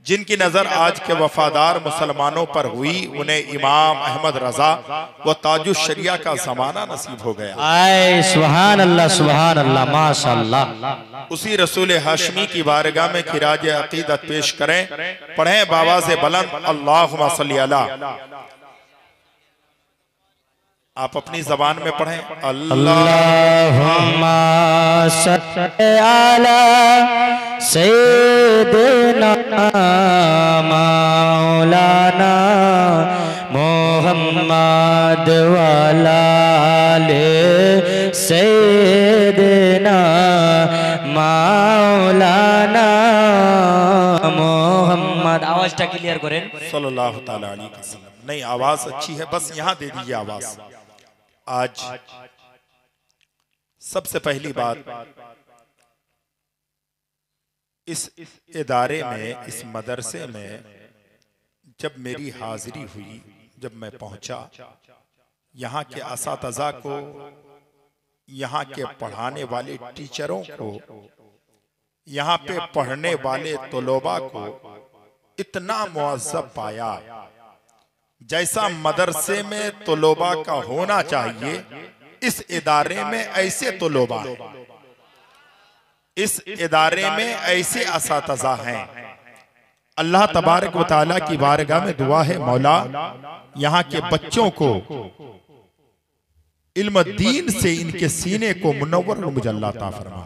जिनकी नजर आज के वफादार मुसलमानों पर हुई उन्हें इमाम अहमद रजा व ताजुश शरिया का जमाना नसीब हो गया। आए सुभान अल्लाह माशाअल्लाह। उसी रसूल हाशमी की बारगाह में खिराज अकीदत पेश करें, पढ़ें बाबा से बुलंद अल्लाहुम्मा सल्ली अला। आप अपनी जबान में पढ़ें अल्लाहुम्मा सल्ली अला सय्यिदना मौलाना मोहम्मद वाला ले सय्यिदना मौलाना मोहम्मद। आवाजটা क्लियर करें सल्लल्लाहु ताला अलैहि वसल्लम। नहीं, आवाज अच्छी है, बस यहाँ दे दीजिए आवाज। आज सबसे पहली बात, इस इदारे में, इस मदरसे में जब मेरी हाजिरी हुई, जब मैं पहुंचा, यहाँ के असातिज़ा को, यहाँ के पढ़ाने वाले टीचरों को, यहाँ पे पढ़ने वाले तलबा को इतना मुअज़्ज़ब पाया जैसा मदरसे में तलबा का होना चाहिए। इस इदारे में ऐसे तलबा हैं, इस इदारे में ऐसे असातिज़ा हैं। अल्लाह तबारक व तआला की बारगाह में दुआ है, मौला यहाँ के बच्चों को इल्म दीन से इनके सीने को मुनव्वर और मुजल्ला अता फरमा।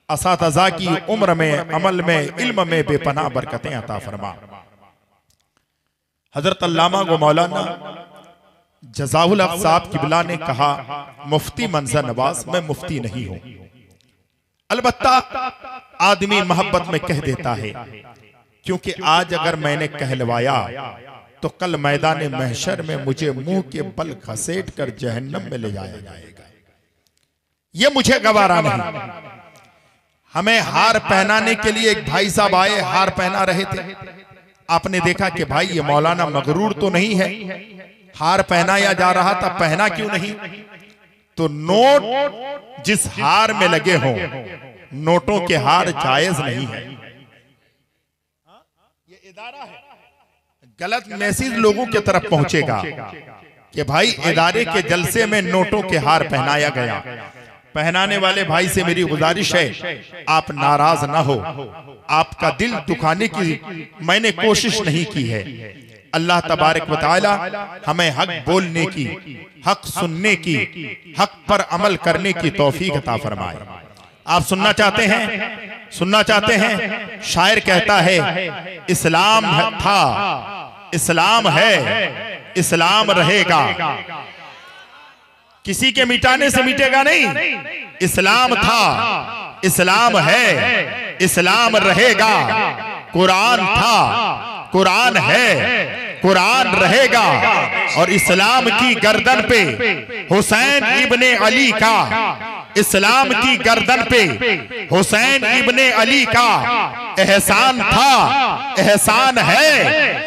असातिज़ा की उम्र में, अमल में, इल्म में बेपनाह बरकतें अता फरमा। हजरत अल्लामा व मौलाना जज़ाउल हक साहब किबला ने कहा, मुफ्ती मंजर नवाज, मैं मुफ्ती नहीं हूं। अलबत्ता आदमी मोहब्बत में कह देता है, क्योंकि आज अगर मैंने कहलवाया तो कल मैदान महशर में मुझे मुंह के बल घसीट कर जहन्नम में ले जाया जाएगा। ये मुझे गवारा नहीं। हमें हार पहनाने के लिए एक भाई साहब आए, हार पहना रहे थे। आपने देखा कि भाई ये मौलाना मगरूर तो नहीं है, हार पहनाया जा रहा था, पहना क्यों नहीं? तो नोट जिस हार में लगे हों, नोटों के हार जायज नहीं है। ये इदारा है, गलत मैसेज लोगों की तरफ पहुंचेगा कि भाई इदारे के जलसे में नोटों के हार पहनाया गया। पहनाने वाले भाई से मेरी गुजारिश है, आप नाराज ना हो। आपका दिल दुखाने की मैंने कोशिश नहीं की है। अल्लाह तबारक व तआला हमें हक बोलने की, हक सुनने की, हक पर अमल करने की तौफीक अता फरमाए। आप सुनना चाहते हैं? सुनना चाहते हैं? शायर कहता है, इस्लाम था, इस्लाम है, इस्लाम रहेगा। किसी के मिटाने से मिटेगा नहीं। इस्लाम था, इस्लाम है, इस्लाम रहेगा। कुरान था, कुरान है, कुरान रहेगा। और इस्लाम की गर्दन पे हुसैन इब्ने अली का, इस्लाम की गर्दन पे हुसैन इब्ने अली का एहसान था, एहसान है,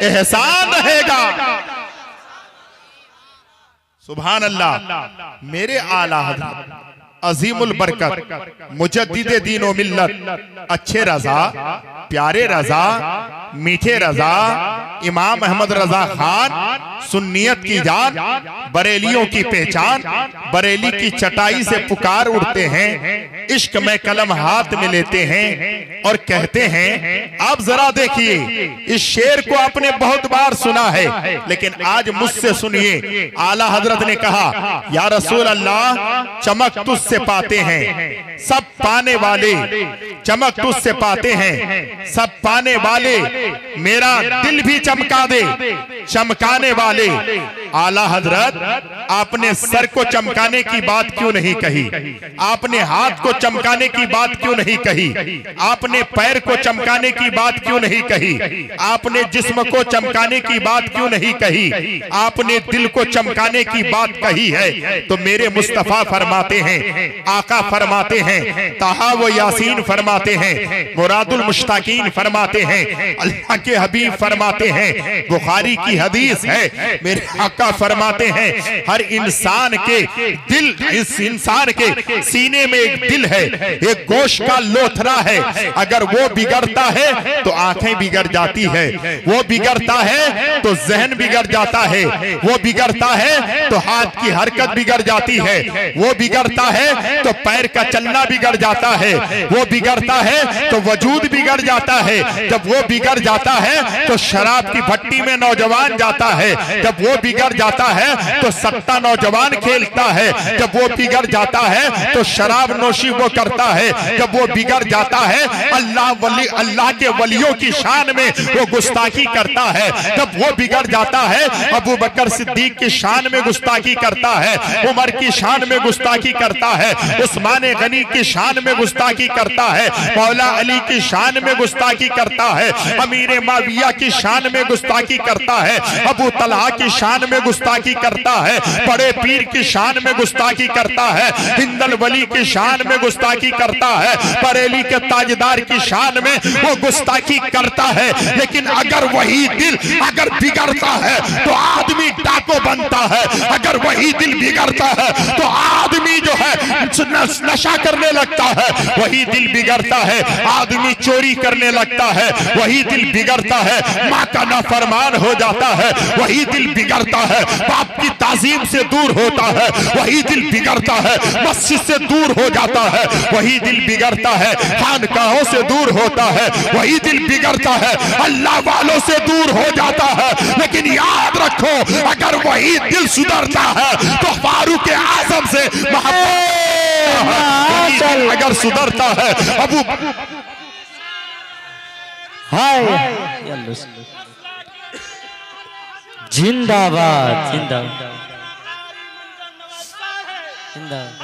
एहसान रहेगा। सुभान अल्लाह। मेरे आला हज़रत अजीमुल बरकत मुजद्दिदे दीन व मिल्लत, अच्छे रजा, प्यारे रजा, मीठे रजा, इमाम अहमद रजा खान, सुन्नियत की जान, बरेलियों की पहचान, बरेली की चटाई से पुकार उठते हैं, इश्क में कलम हाथ में लेते हैं और कहते हैं। आप जरा देखिए, इस शेर को आपने बहुत बार सुना है, लेकिन आज मुझसे सुनिए। आला हजरत ने कहा, या रसूल अल्लाह, चमक तुझसे पाते हैं सब पाने वाले, चमक तुझसे पाते हैं सब पाने वाले, मेरा दिल भी चमका दे चमकाने वाले। आला हजरत, आपने सर को चमकाने की बात क्यों नहीं कही? आपने हाथ को चमकाने की बात क्यों नहीं कही? आपने पैर को चमकाने की बात क्यों नहीं कही? आपने जिस्म को चमकाने की बात क्यों नहीं कही? आपने दिल को चमकाने की बात कही है। तो मेरे मुस्तफा फरमाते हैं, आका फरमाते हैं, ताहा व यासीन फरमाते हैं, मुरादुल मुश्ताकीन फरमाते हैं, अल्लाह के हबीब फरमाते हैं। बुखारी की हदीस है, मेरे आका फरमाते हैं हर इंसान के दिल, इस इंसान के सीने में एक दिल है, एक गोश्त का लोथरा है। अगर वो बिगड़ता है तो आंखें बिगड़ जाती है, वो बिगड़ता है तो जहन बिगड़ जाता है, वो बिगड़ता है तो हाथ की हरकत बिगड़ जाती है, वो बिगड़ता है तो पैर का चलना बिगड़ जाता है, वो बिगड़ता है तो वजूद बिगड़ जाता है। जब वो बिगड़ जाता है तो शराब की भट्टी में नौजवान जाता है, जब वो बिगड़ जाता है तो सट्टा नौजवान खेलता है, जब वो बिगड़ जाता है तो शराब नोशी वो करता है, जब वो बिगड़ जाता है अल्लाह के वलियों की शान में वो गुस्ताखी करता है, जब वो बिगड़ जाता है अबू बकर सिद्दीक की शान में गुस्ताखी करता है, उमर की शान में गुस्ताखी करता है, उस्मान गनी की शान में गुस्ताखी करता है, मौला अली की शान में गुस्ताखी करता है, अमीर माविया की शान में गुस्ताखी करता है, अबू तलहा की शान में गुस्ताखी करता है, बड़े पीर की शान में गुस्ताखी करता है, हिंदल वली की शान में गुस्ताखी करता है, बरेली के ताजदार की शान में वो गुस्ताखी करता है। लेकिन अगर वही दिल अगर बिगड़ता है तो आदमी डाको बनता है, अगर वही दिल बिगड़ता है तो आदमी जो है नशा करने लगता है, वही दिल बिगड़ता है आदमी चोरी करने लगता है, वही दिल बिगड़ता है माँ का नाफरमान हो जाता है, वही दिल बिगड़ता है बाप की ताजीम से दूर होता है, वही दिल बिगड़ता है मस्जिद से दूर हो जाता है, वही दिल बिगड़ता है खानकाहों से दूर होता है, वही दिल बिगड़ता है अल्लाह वालों से दूर हो जाता है। लेकिन याद रखो अगर वही दिल सुधरता है तो फारूक आजम से मोहब्बत अगर सुधरता है अबू हाय जिंदाबाद जिंदाबाद जिंदाबाद।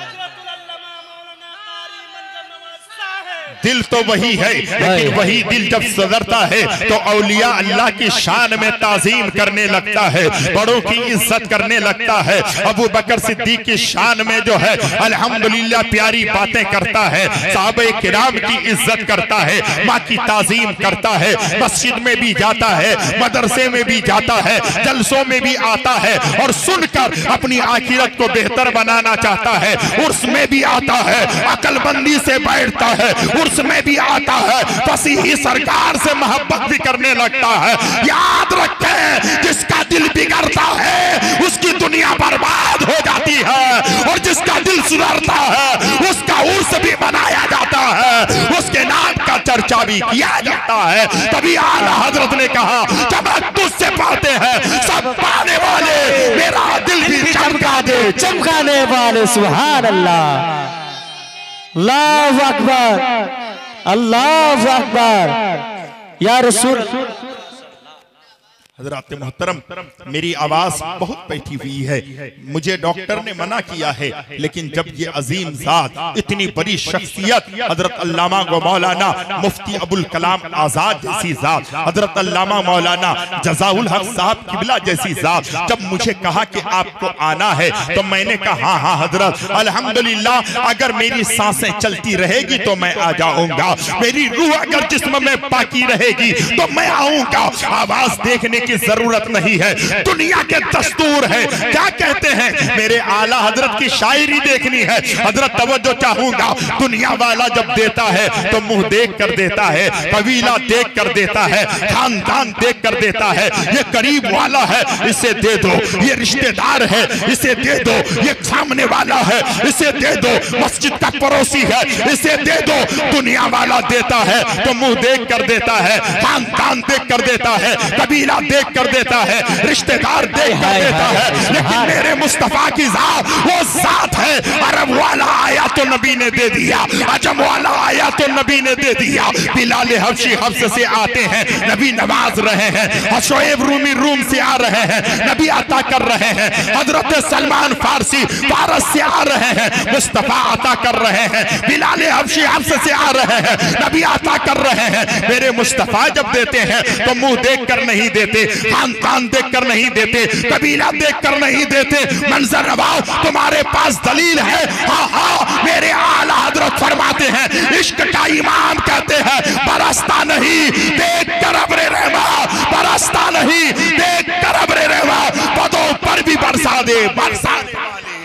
दिल तो वही है लेकिन वही दिल जब सुधरता है तो औलिया अल्लाह की शान में ताजीम करने लगता है, बड़ों की इज्जत करने लगता है। अबू बकर सिद्दीक की शान में जो है अल्हम्दुलिल्लाह प्यारी बातें करता है, साहबे किराम की इज्जत करता है, माँ की ताजीम करता है, मस्जिद में भी जाता है, मदरसे में भी जाता है, जलसों में भी आता है और सुनकर अपनी आखिरत को बेहतर बनाना चाहता है, उर्स में भी आता है, अकलमंदी से बैठता है, उर्स में भी आता है, फसी ही सरकार से मोहब्बत भी करने लगता है। याद रखें जिसका दिल बिगड़ता है उसकी दुनिया बर्बाद हो जाती है और जिसका दिल सुधरता है उसका उर्स भी मनाया जाता है, उसके नाम का चर्चा भी किया जाता है। तभी आला हजरत ने कहा जब तुझसे पाते हैं सब पाने वाले मेरा दिल भी चमका दे, चमकाने वाले सुभान अल्लाह अल्लाहु अकबर अल्लाहु अकबर या रसूल। हज़रात मोहतरम मेरी आवाज बहुत बैठी हुई है, मुझे डॉक्टर ने मना किया है, लेकिन जब ये अजीम ज़ात इतनी बड़ी शख्सियत हजरत अल्लामा व मौलाना मुफ्ती अबुल कलाम आजाद जैसी ज़ात, हजरत अल्लामा मौलाना जज़ाउल हक साहब किबला जैसी ज़ात जब मुझे कहा कि आपको आना है तो मैंने कहा हाँ हजरत अल्हम्दुलिल्लाह अगर मेरी सांसें चलती रहेगी तो मैं आ जाऊंगा, मेरी रूह अगर जिस्म में बाकी रहेगी तो मैं आऊंगा। आवाज देखने की जरूरत नहीं है, दुनिया के दस्तूर है। क्या कहते हैं मेरे आला हजरत की शायरी देखनी है, हजरत तवज्जो चाहूंगा। दुनिया वाला जब देता है तो मुंह देख कर देता है, कबीला देख कर देता है, खानदान देख कर देता है, ये करीब वाला है इसे दे दो, ये रिश्तेदार है इसे दे दो, ये सामने वाला है इसे दे दो, मस्जिद का पड़ोसी है इसे दे दो। दुनिया वाला देता है तो मुंह देख कर देता है, खानदान देख कर देता है, कबीला देख कर देता है, रिश्तेदार देख कर देता है। लेकिन मेरे मुस्तफा की जात वो जात है, अरब वाला आया तो नबी ने दे दिया, अजम वाला आया तो नबी ने दे दिया। बिलाल हबशी हब्स से आते हैं, नबी नवाज रहे हैं, शोएब रूमी रूम से आ रहे हैं, नबी अता कर रहे हैं, हजरत सलमान फारसी फारस से आ रहे हैं, मुस्तफा अता कर रहे हैं, बिलाल हबशी हब्स से आ रहे हैं, नबी अता कर रहे हैं। मेरे मुस्तफा जब देते हैं तो मुंह देख कर नहीं देते, खानदान देख कर नहीं देते, कबीला देख कर नहीं देते। मंजर नवाब तुम्हारे पास दलील है? हाँ हाँ, मेरे आला हजरत फरमाते हैं इश्क का इमाम कहते हैं बरसता नहीं देख कर अब्रे रहमा, बरसता नहीं देख कर अब्रे रहमा, दे, बरसा दे वाले।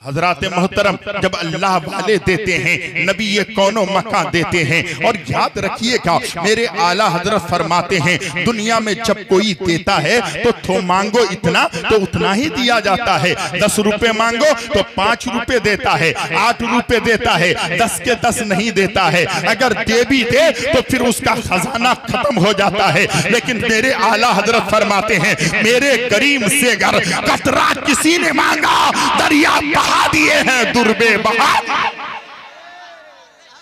हजरात मोहतरम, जब अल्लाह वाले देते हैं, नबी ये कौनो मकान देते हैं। और याद रखिएगा, मेरे आला हजरत फरमाते हैं, दुनिया में जब कोई देता है तो मांगो इतना तो उतना ही दिया जाता है। 10 रुपए मांगो तो 5 रुपए देता है, 8 रुपए देता है, 10 के 10 नहीं देता है। अगर दे भी दे तो फिर उसका खजाना खत्म हो जाता है। लेकिन मेरे आला हजरत फरमाते हैं, मेरे करीम से अगर कतरा किसी ने मांगा, दरिया बहा दिए हैं दुर्बे बहा।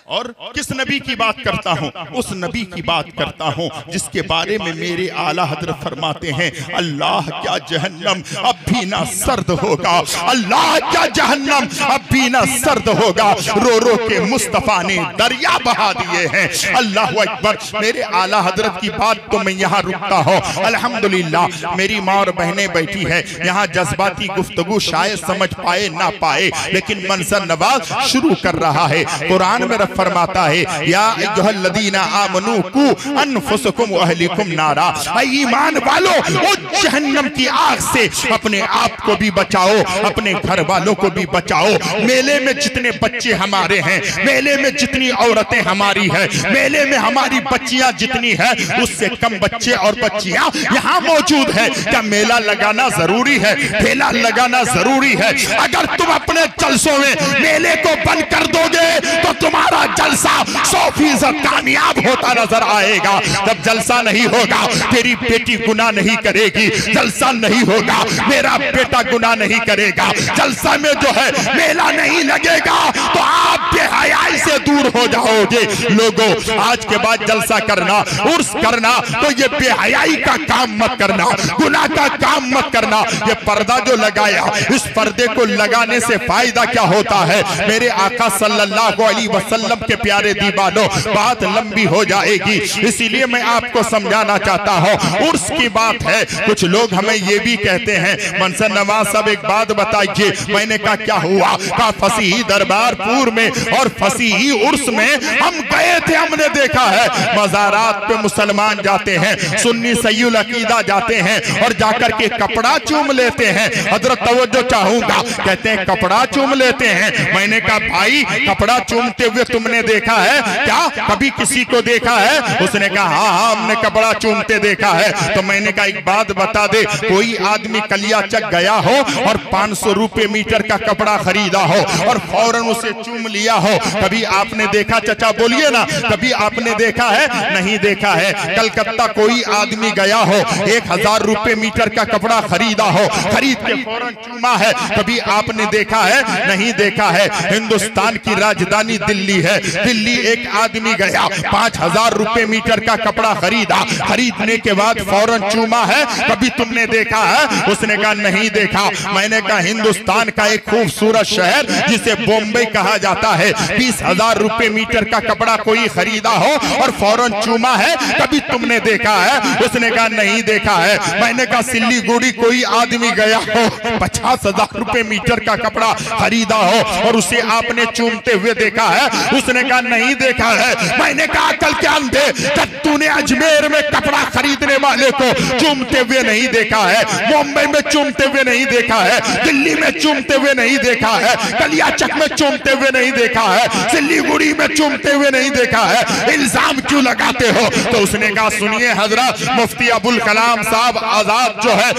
और किस नबी की बात करता हूं? उस नबी की बात करता हूं जिसके बारे में मेरे आला हजरत फरमाते हैं, अल्लाह क्या जहन्नम अब भी ना सर्द होगा, अल्लाह क्या जहन्नम अब भी ना सर्द होगा, रो रो के मुस्तफा ने दरिया बहा दिए हैं। अल्लाह अकबर। मेरे आला हजरत की बात तो मैं यहाँ रुकता हूँ। अल्हम्दुलिल्लाह मेरी माँ और बहनें बैठी है यहाँ, जज्बाती गुफ्तगू शायद समझ पाए ना पाए, लेकिन मंजर नवाज शुरू कर रहा है। कुरान में फरमाता है, या अय्युहल्लज़ीना आमनू कू अनफुसकुम व अहलिकुम नारा, ईमान वालों वो जहन्नम की आग से अपने आप को भी बचाओ, अपने घर वालों को भी बचाओ। मेले में जितने बच्चे हमारे हैं, मेले में जितनी औरतें हमारी हैं, मेले में हमारी बच्चियां जितनी हैं, उससे कम बच्चे और बच्चियां यहाँ मौजूद हैं। क्या मेला लगाना जरूरी है? ठेला लगाना जरूरी है? अगर तुम अपने जलसों में मेले को बंद कर दोगे तो तुम्हारा जलसा 100% कामयाब होता नजर आएगा। जब जलसा नहीं होगा, तेरी बेटी गुनाह नहीं करेगी, जलसा नहीं होगा, मेरा बेटा गुनाह नहीं करेगा, जलसा में जो है मेला नहीं लगेगा, तो आप बेहयाई से दूर हो जाओगे। लोगों, आज के बाद जलसा करना, उर्स करना, तो ये बेहयाई का काम मत करना, गुनाह का काम मत करना। ये पर्दा जो लगाया, इस पर्दे को लगाने से फायदा क्या होता है? मेरे आका सल्लल्लाहु अलैहि वसल्लम के प्यारे दीवानों, बात लंबी हो जाएगी, इसीलिए मैं आपको समझाना चाहता हूं। उर्स की बात है। कुछ लोग हमें ये भी कहते हैं, मंसर नवाज साहब एक बात बताइए। मैंने कहा क्या हुआ? कहा फसीही दरबारपुर में और फसीही उर्स में हम गए थे, हमने देखा है मज़ारात पे मुसलमान जाते हैं, सुन्नी सय्युल अकीदा जाते हैं और जाकर के कपड़ा चूम लेते हैं। हजरत तवज्जो चाहूंगा, कहते हैं कपड़ा चूम लेते हैं। मैंने कहा भाई, कपड़ा चूमते हुए तुमने देखा है क्या? कभी किसी को देखा है? उसने कहा हाँ हाँ हमने कपड़ा चूमते देखा है। तो मैंने कहा एक बात बता दे, कोई आदमी कलिया चक गया हो और 500 रुपए मीटर का कपड़ा खरीदा हो और फौरन उसे चूम लिया हो, कभी आपने देखा? चचा बोलिए ना, कभी आपने देखा है? नहीं देखा है। कलकत्ता कोई आदमी गया हो, 1000 रुपए मीटर का कपड़ा खरीदा हो, खरीद के फौरन चूमा है, कभी आपने देखा है? नहीं देखा है। हिंदुस्तान की राजधानी दिल्ली है, दिल्ली एक आदमी गया, 5000 रुपए मीटर का कपड़ा खरीदा, खरीदने के बाद फौरन चूमा है, कभी तुमने देखा है? उसने कहा नहीं देखा। मैंने कहा हिंदुस्तान का एक खूबसूरत शहर जिसे बॉम्बे कहा जाता है, 20,000 रुपए मीटर का कपड़ा कोई खरीदा हो और फौरन चूमा है, कभी तुमने देखा है? उसने कहा नहीं देखा है। मैंने कहा सिल्लीगुड़ी कोई आदमी गया हो, 50,000 रुपए मीटर का कपड़ा खरीदा हो और उसे आपने चूमते हुए देखा है? उसने कहा नहीं देखा है। मैंने कहा अकल के अंधे, जब तूने अजमेर में कपड़ा खरीदने वाले को चूमते हुए नहीं देखा है, मुंबई में चूमते हुए नहीं देखा है, दिल्ली में चूमते हुए नहीं देखा है, कलियाचक में चूमते हुए नहीं देखा है, सिल्लीगुड़ी में चूमते हुए नहीं देखा है, इल्जाम क्यों लगाते हो? तो उसने कहा सुनिए हजरत, मुफ्ती अबुल कलाम साहब आजाद जो है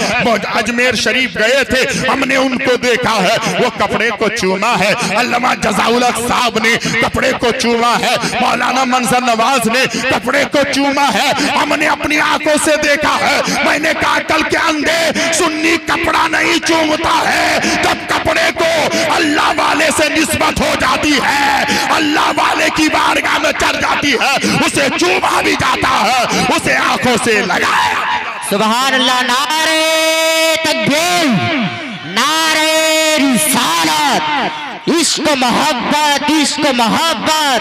अजमेर शरीफ गए थे, हमने उनको देखा है, वो कपड़े को चूमा है। अल्लामा जज़ाउल हक साहब ने कपड़े को चूमा है, मौलाना मंसर नवाज ने कपड़े को चूमा है, हमने अपनी आंखों से देखा है। मैंने कहा कल के अंधे, सुन्नी कपड़ा नहीं चूमता है, जब कपड़े को अल्लाह वाले से निस्बत हो जाती है, अल्लाह वाले की बारगाह में चढ़ जाती है, उसे चूमा भी जाता है, उसे आंखों से लगाया। सुभान अल्लाह। नारे तकबीर, नारे रिसालत, इश्क मोहब्बत, इश्क मोहब्बत,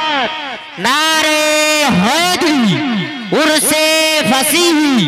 नारे हैदरी, उर्से फसीही,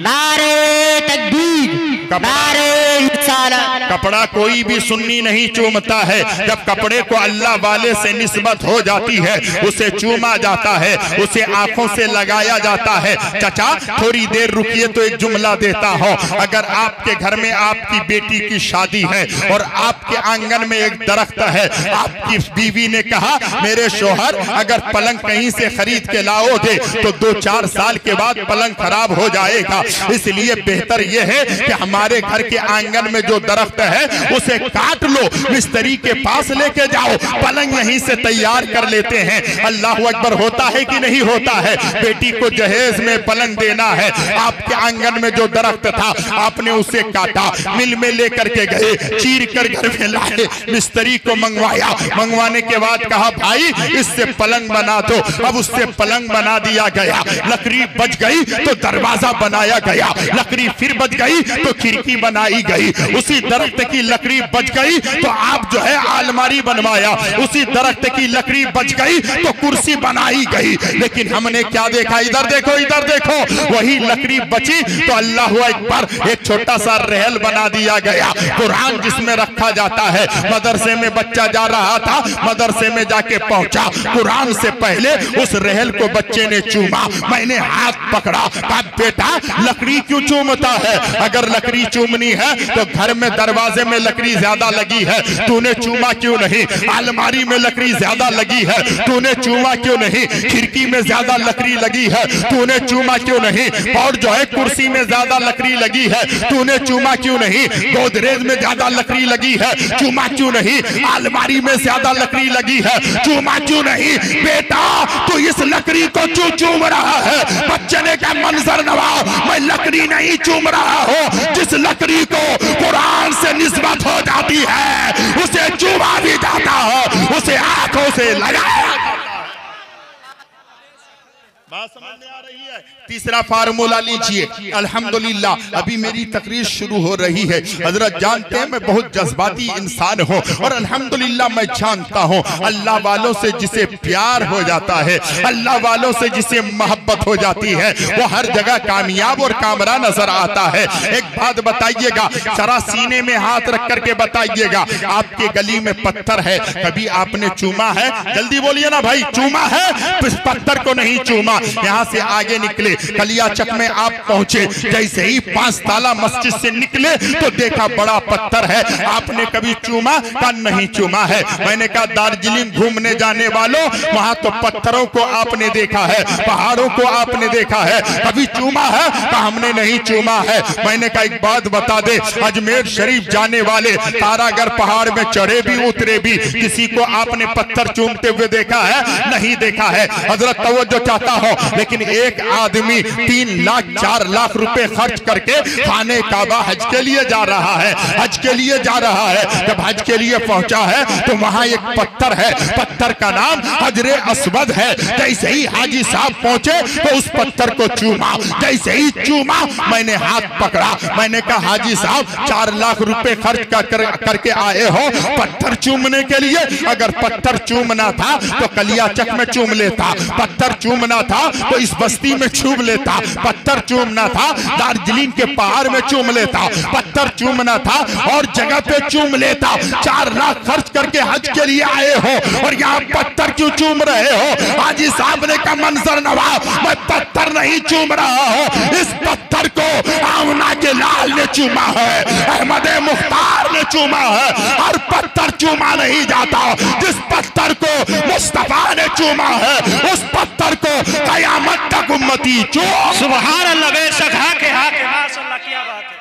नारे तकबीर, नारे रिसालत। कपड़ा कोई भी सुन्नी नहीं चूमता है। जब कपड़े को अल्लाह वाले से निस्बत हो जाती है, उसे चूमा जाता है, उसे आंखों से लगाया जाता है। चाचा थोड़ी देर रुकिए तो एक जुमला देता हूं। अगर आपके घर में आपकी बेटी की शादी है और आपके आंगन में एक दरख्त है, आपकी बीवी ने कहा मेरे शोहर अगर पलंग कहीं से खरीद के लाओगे तो 2-4 साल के बाद पलंग खराब हो जाएगा, इसलिए बेहतर यह है कि हमारे घर के आंगन में जो दरख्त है उसे काट लो, मिस्त्री के पास लेके जाओ, पलंग यहीं से तैयार कर लेते हैं। अल्लाह अकबर होता है कि नहीं होता है? बेटी को जहेज में पलंग देना है, आपके आंगन में जो दरख्त था आपने उसे काटा, मिल में लेकर के गए, चीर कर घर में लाए, मिस्त्री को मंगवाया, मंगवाने के बाद कहा भाई इससे पलंग बना दो। अब उससे पलंग बना दिया गया, लकड़ी बच गई तो दरवाजा बनाया गया, लकड़ी फिर बच गई तो खिड़की बनाई गई, उसी दरख्त की लकड़ी बच गई तो आप जो है अलमारी बनवाया, उसी दरख्त की लकड़ी बच गई तो कुर्सी बनाई गई। लेकिन हमने क्या देखा? इधर देखो, इधर देखो, वही लकड़ी बची तो अल्लाह अकबर एक छोटा सा रहल बना दिया गया, कुरान जिसमें रखा जाता है। मदरसे में बच्चा जा रहा था, मदरसे में जाके पहुंचा, कुरान से पहले उस रहल को बच्चे ने चूमा, मैंने हाथ पकड़ा, कहा बेटा लकड़ी क्यों चूमता है? अगर लकड़ी चूमनी है तो घर में दरवाजे में लकड़ी ज्यादा लगी है, तूने चूमा क्यों नहीं? अलमारी में लकड़ी ज्यादा लगी है, तूने चूमा क्यों नहीं? खिड़की में ज्यादा लकड़ी लगी है, तूने चूमा क्यों नहीं? और जो है कुर्सी में ज्यादा लकड़ी लगी है, तूने चूमा क्यों नहीं? गोदरेज में ज्यादा लकड़ी लगी है, चूमा क्यों नहीं? अलमारी में ज्यादा लकड़ी लगी है, चूमा क्यों नहीं? बेटा तू इस लकड़ी को क्यों चूम रहा है? बच्चे ने क्या मंजर नवाज, मैं लकड़ी नहीं चूम रहा हूं, जिस लकड़ी को कुरान से निस्बत हो जाती है उसे चूमा भी जाता है, उसे आंखों से लगाया। बात समझ में आ रही है? तीसरा फार्मूला लीजिए। अल्हम्दुलिल्लाह अभी मेरी तकरीर शुरू हो रही है। हजरत जानते हैं मैं बहुत जज्बाती इंसान हूँ और अल्हम्दुलिल्लाह मैं जानता हूँ अल्लाह वालों से जिसे प्यार हो जाता है, अल्लाह वालों से जिसे मोहब्बत हो जाती है, वो हर जगह कामयाब और कामरा नजर आता है। एक बात बताइएगा, जरा सीने में हाथ रख करके बताइएगा, आपके गली में पत्थर है, कभी आपने चूमा है? जल्दी बोलिए ना भाई, चूमा है? इस पत्थर को नहीं चूमा। यहाँ से आगे निकले, कलियाचक में आप पहुंचे, जैसे ही 5 ताला मस्जिद से निकले तो देखा बड़ा पत्थर है, आपने कभी चूमा? का नहीं चूमा है। मैंने कहा दार्जिलिंग घूमने जाने वालों, वहां तो पत्थरों को आपने देखा है, पहाड़ों को आपने देखा है, कभी चूमा है? का हमने नहीं चूमा है। मैंने कहा एक बात बता दे, अजमेर शरीफ जाने वाले तारागढ़ पहाड़ में चढ़े भी उतरे भी, किसी को आपने पत्थर चूमते हुए देखा है? नहीं देखा है। हजरत तवज्जो चाहता हो, लेकिन एक आदमी 3 लाख 4 लाख रुपए खर्च करके खाने काबा हज के लिए जा रहा है, हज के लिए जा रहा है। जब हज के लिए पहुंचा है तो वहां एक पत्थर है, पत्थर का नाम हजरे अस्वद है। जैसे ही हाजी साहब पहुंचे तो उस पत्थर को चूमा, जैसे ही चूमा मैंने हाथ पकड़ा, मैंने कहा हाजी साहब 4 लाख रुपए खर्च करके आए हो पत्थर चूमने के लिए? अगर पत्थर चूमना था तो कलियाचक में चूम लेता, पत्थर चूमना था तो इस बस्ती में चूम लेता, पत्थर चूमना था दार्जिलिंग के पहाड़ में चूम लेता, पत्थर चूमना था और जगह पे चूम लेता। 4 लाख खर्च करके हज के लिए आए हो और यहाँ पत्थर क्यों चूम रहे हो? हाजी साहब ने कहा मंजर नवाज, मैं पत्थर नहीं चूम रहा हूँ, इस पत्थर को आमना के लाल ने चूमा है, अहमद मुख्तार ने चूमा है। हर पत्थर चूमा नहीं जाता, जिस पत्थर को मुस्तफा ने चूमा है उस पत्थर को कयामत तक उम्मती चूम। सुभान अल्लाह, बेशक हाके माशाअल्लाह, क्या बात है।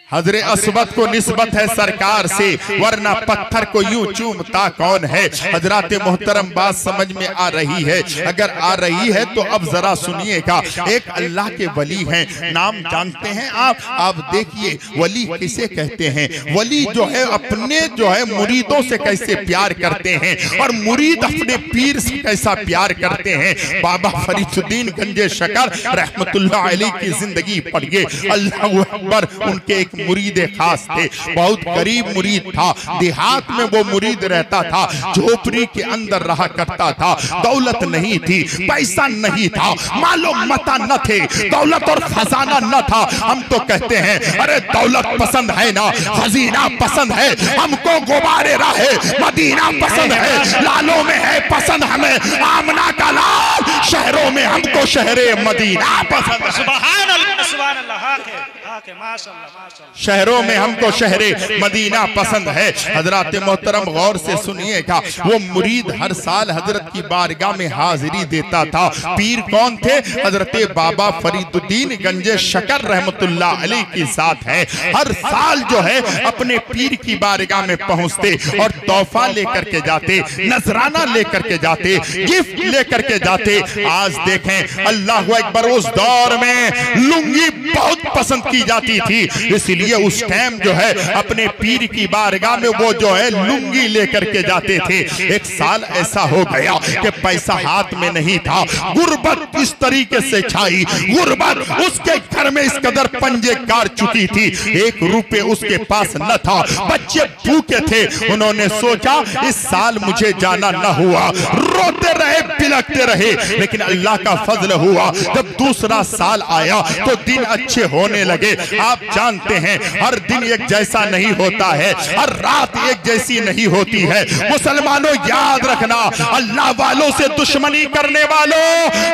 हजरे अस्वद को निस्बत है सरकार से, वरना पत्थर को यूं चूमता कौन है? हजरात मोहतरम बात समझ में आ रही है? अगर आ रही है तो अब जरा सुनिएगा। एक अल्लाह के वली हैं, नाम जानते हैं आप देखिए वली किसे कहते हैं। वली जो है अपने जो है मुरीदों से कैसे प्यार करते हैं और मुरीद अपने पीर से कैसा प्यार करते हैं। बाबा फरीदुद्दीन गंजे शकर रहमतुल्लाह अलैह की जिंदगी पढ़िए, अल्लाह अकबर। उनके एक मुरीद खास थे, बहुत गरीब मुरीद था, देहात में वो मुरीद रहता था, झोपड़ी के अंदर रहा करता था, दौलत नहीं थी, पैसा नहीं था, मालो मता न थे, दौलत और खजाना न था। हम तो कहते हैं अरे दौलत पसंद है ना, खजीना पसंद है हमको, गुबारे राहे मदीना पसंद है, लालों में है पसंद हमें आमना का लाल, शहरों में हमको शहरे मदीना पसंद है। सुभान अल्लाह, सुभान अल्लाह, हाके माशाअल्लाह, माशाअल्लाह। शहरों में हमको शहरे मदीना पसंद है। हजरत मोहतरम गौर से सुनिएगा, वो मुरीद हर साल हजरत की बारगाह में हाजिरी देता था। पीर कौन थे? हजरत बाबा फरीदुद्दीन गंजे शकर रहमतुल्लाह अलैह के साथ है। हर साल जो है अपने पीर की बारगाह में पहुंचते और तोहफा लेकर के जाते, नजराना लेकर के जाते, गिफ्ट लेकर के जाते। आज देखें अल्लाह अकबर, उस दौर में लुंगी बहुत पसंद की जाती थी, इसलिए उस टाइम जो है अपने पीर की बारगाह में वो जो है लुंगी लेकर के जाते थे। एक साल ऐसा हो गया कि पैसा हाथ में नहीं था, गुर्बत इस तरीके से छाई, गुर्बत उसके घर में इस कदर पंजे कार चुकी थी, 1 रुपए उसके पास न था, बच्चे भूखे थे। उन्होंने सोचा इस साल मुझे जाना न हुआ, रोते रहे, बिलखते रहे, लेकिन अल्लाह का फजल हुआ, जब दूसरा साल आया तो दिन अच्छे होने लगे। आप जानते हैं हर दिन एक जैसा नहीं होता है, हर रात एक जैसी नहीं होती है। मुसलमानों याद रखना, अल्लाह वालों से दुश्मनी करने वालों,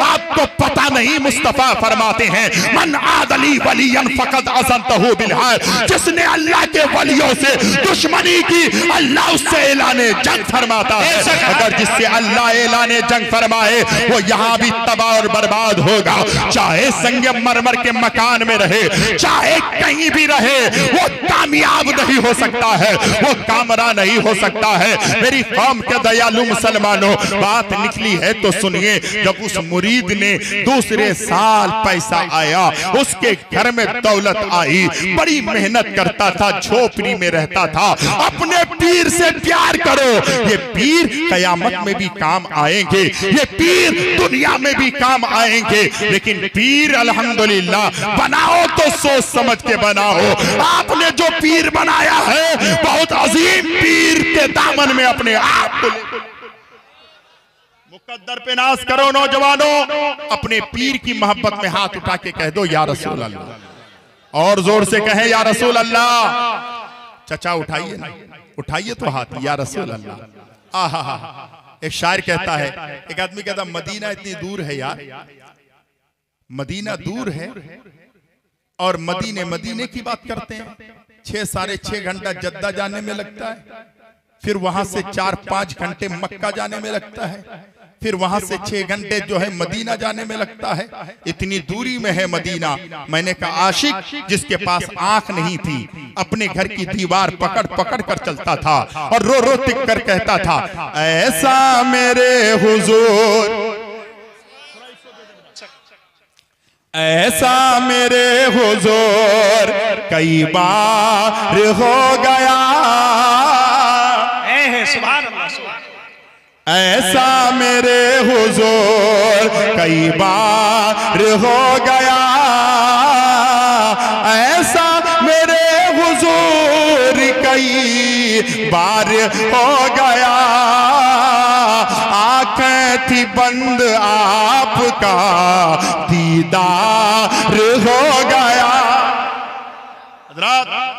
आपको पता नहीं मुस्तफा फरमाते हैं मन आदली वलियन फकद अज़नतहु बिलहार, जिसने अल्लाह के वलियों से दुश्मनी की अल्लाह उससे ऐलाने जंग फरमाता है। अगर जिससे अल्लाह ऐलाने जंग फरमाए वो यहाँ भी तबाह और बर्बाद होगा, चाहे संगम मरमर के मकान में रहे, चाहे कहीं भी रहे, वो कामयाब नहीं हो सकता है, वो कामरा नहीं हो सकता है। मेरी कौम के दयालु मुसलमानों, बात निकली है तो सुनिए। जब उस मुरीद ने दूसरे साल पैसा आया, उसके घर में दौलत आई, बड़ी मेहनत करता था, झोपड़ी में रहता था। अपने पीर से प्यार करो, ये पीर कयामत में भी काम आएंगे, ये पीर दुनिया में भी काम आएंगे, लेकिन पीर अल्हम्दुलिल्लाह बनाओ तो सोच समझ के बनाओ। आपने जो पीर बनाया है बहुत अजीम पीर के दामन में अपने आप को मुकद्दर पे नाज करो। नौजवानों, अपने पीर की मोहब्बत में हाथ उठा के कह दो या रसूल अल्लाह, और जोर से कहें या रसूल अल्लाह। चचा उठाइए ना, उठाइए तो हाथ, या रसूल अल्लाह। आहा, एक शायर कहता है, एक आदमी कहता मदीना इतनी दूर है यार, मदीना दूर है और मदीने की बात करते हैं, 6 साढ़े 6 घंटा जद्दा जाने में लगता है, फिर वहां से 4-5 घंटे मक्का जाने में लगता है, फिर वहां से 6 घंटे जो है मदीना जाने में लगता है। इतनी दूरी में है मदीना। मैंने कहा आशिक जिसके पास आंख नहीं थी, अपने घर की दीवार पकड़ पकड़ कर चलता था और रो रो टिक कर कहता था, ऐसा मेरे हुजूर, ऐसा मेरे हुजूर कई बार हो गया, सुभान अल्लाह, सुभान, ऐसा मेरे हुजूर कई बार हो गया, ऐसा मेरे हुजूर कई बार हो गया, आंखें थी बंद आपका दीदार हो गया,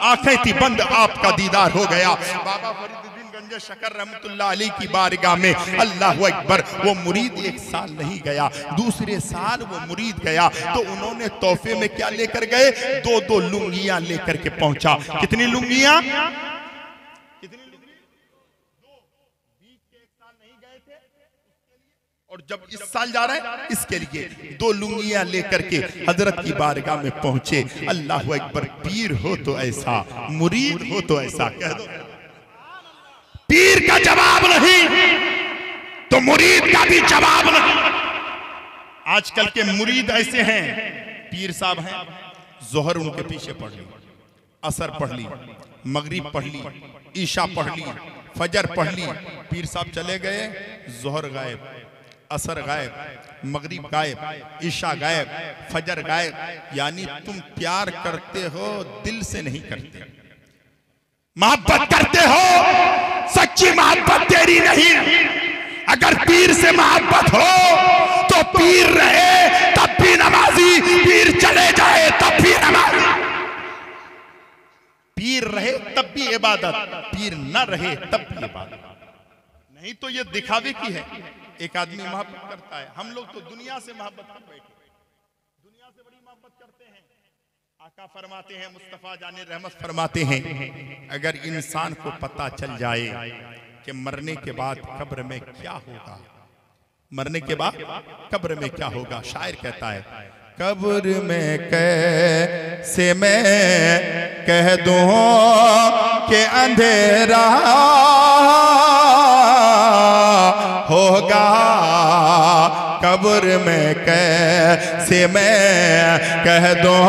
आंखें थी बंद आपका दीदार हो गया। बाबा फरीदुद्दीन गंजे शकर रहमतुल्लाह अलैह की बारगाह में अल्लाह अकबर, वो मुरीद 1 साल नहीं गया, दूसरे साल वो मुरीद गया तो उन्होंने तोहफे में क्या लेकर गए? 2-2 लुंगियां लेकर के पहुंचा। कितनी लुंगियां? और जब इस साल जा रहे हैं इसके लिए 2 लुंगियां लेकर के हजरत की बारगाह में पहुंचे। अल्लाह अकबर, पीर हो तो ऐसा, मुरीद हो तो ऐसा, कह दो पीर का जवाब नहीं तो मुरीद का भी जवाब नहीं। आजकल के मुरीद ऐसे हैं, पीर साहब हैं, जोहर उनके पीछे पढ़ ली, असर पढ़ ली, मगरिब पढ़ ली, ईशा पढ़ ली, फजर पढ़ ली, पीर साहब चले गए, जोहर गायब, असर गायब, मगरिब गायब, ईशा गायब, फजर गायब। यानी तुम प्यार करते हो, दिल से नहीं करते। मोहब्बत करते हो, सच्ची मोहब्बत तेरी नहीं। अगर पीर से मोहब्बत हो तो पीर रहे तब भी नमाजी, पीर चले जाए तब भी नमाजी। पीर रहे तब भी इबादत, पीर न रहे तब भी इबादत। नहीं तो ये दिखावे की है। एक आदमी मोहब्बत करता है, हम लोग तो दुनिया से मोहब्बत कर बैठे, दुनिया से बड़ी मोहब्बत करते हैं। आका फरमाते हैं, मुस्तफा जाने रहमत फरमाते हैं, अगर इंसान को पता चल जाए कि मरने के बाद कब्र में क्या होगा, मरने के बाद कब्र में क्या होगा, शायर कहता है, कब्र में कैसे मैं कह दूं कि अंधेरा होगा, कब्र में कैसे मैं कह दूं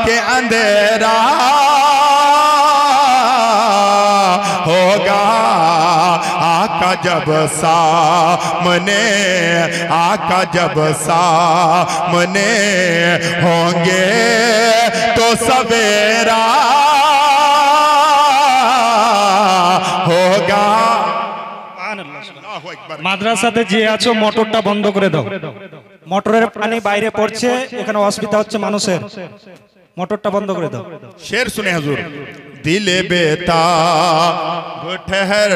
कि अंधेरा होगा। आका जब सामने, आका जब सामने होंगे तो सवेरा होगा। মাদ্রাসাতে যে আছো মোটরটা বন্ধ করে দাও, মোটরের পানি বাইরে পড়ছে, এখানে অসুবিধা হচ্ছে মানুষের, মোটরটা বন্ধ করে দাও। शेर सुने हुजूर, दिल बेताब ठहर,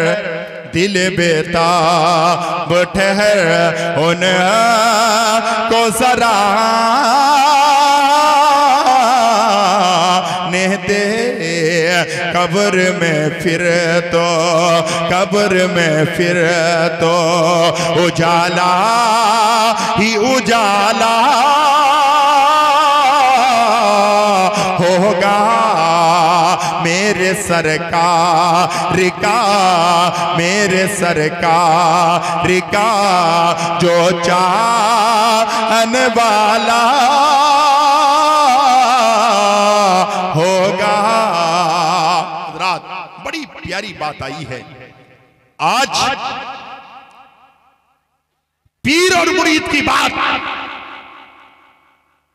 दिल बेताब ठहर, उनको जरा ने दे, कब्र में फिर तो, कब्र में फिर तो उजाला ही उजाला होगा। मेरे सरकार का, मेरे सरकार का जो चाहने वाला होगा। रात बड़ी प्यारी बात आई है आज, पीर और मुरीद की बात।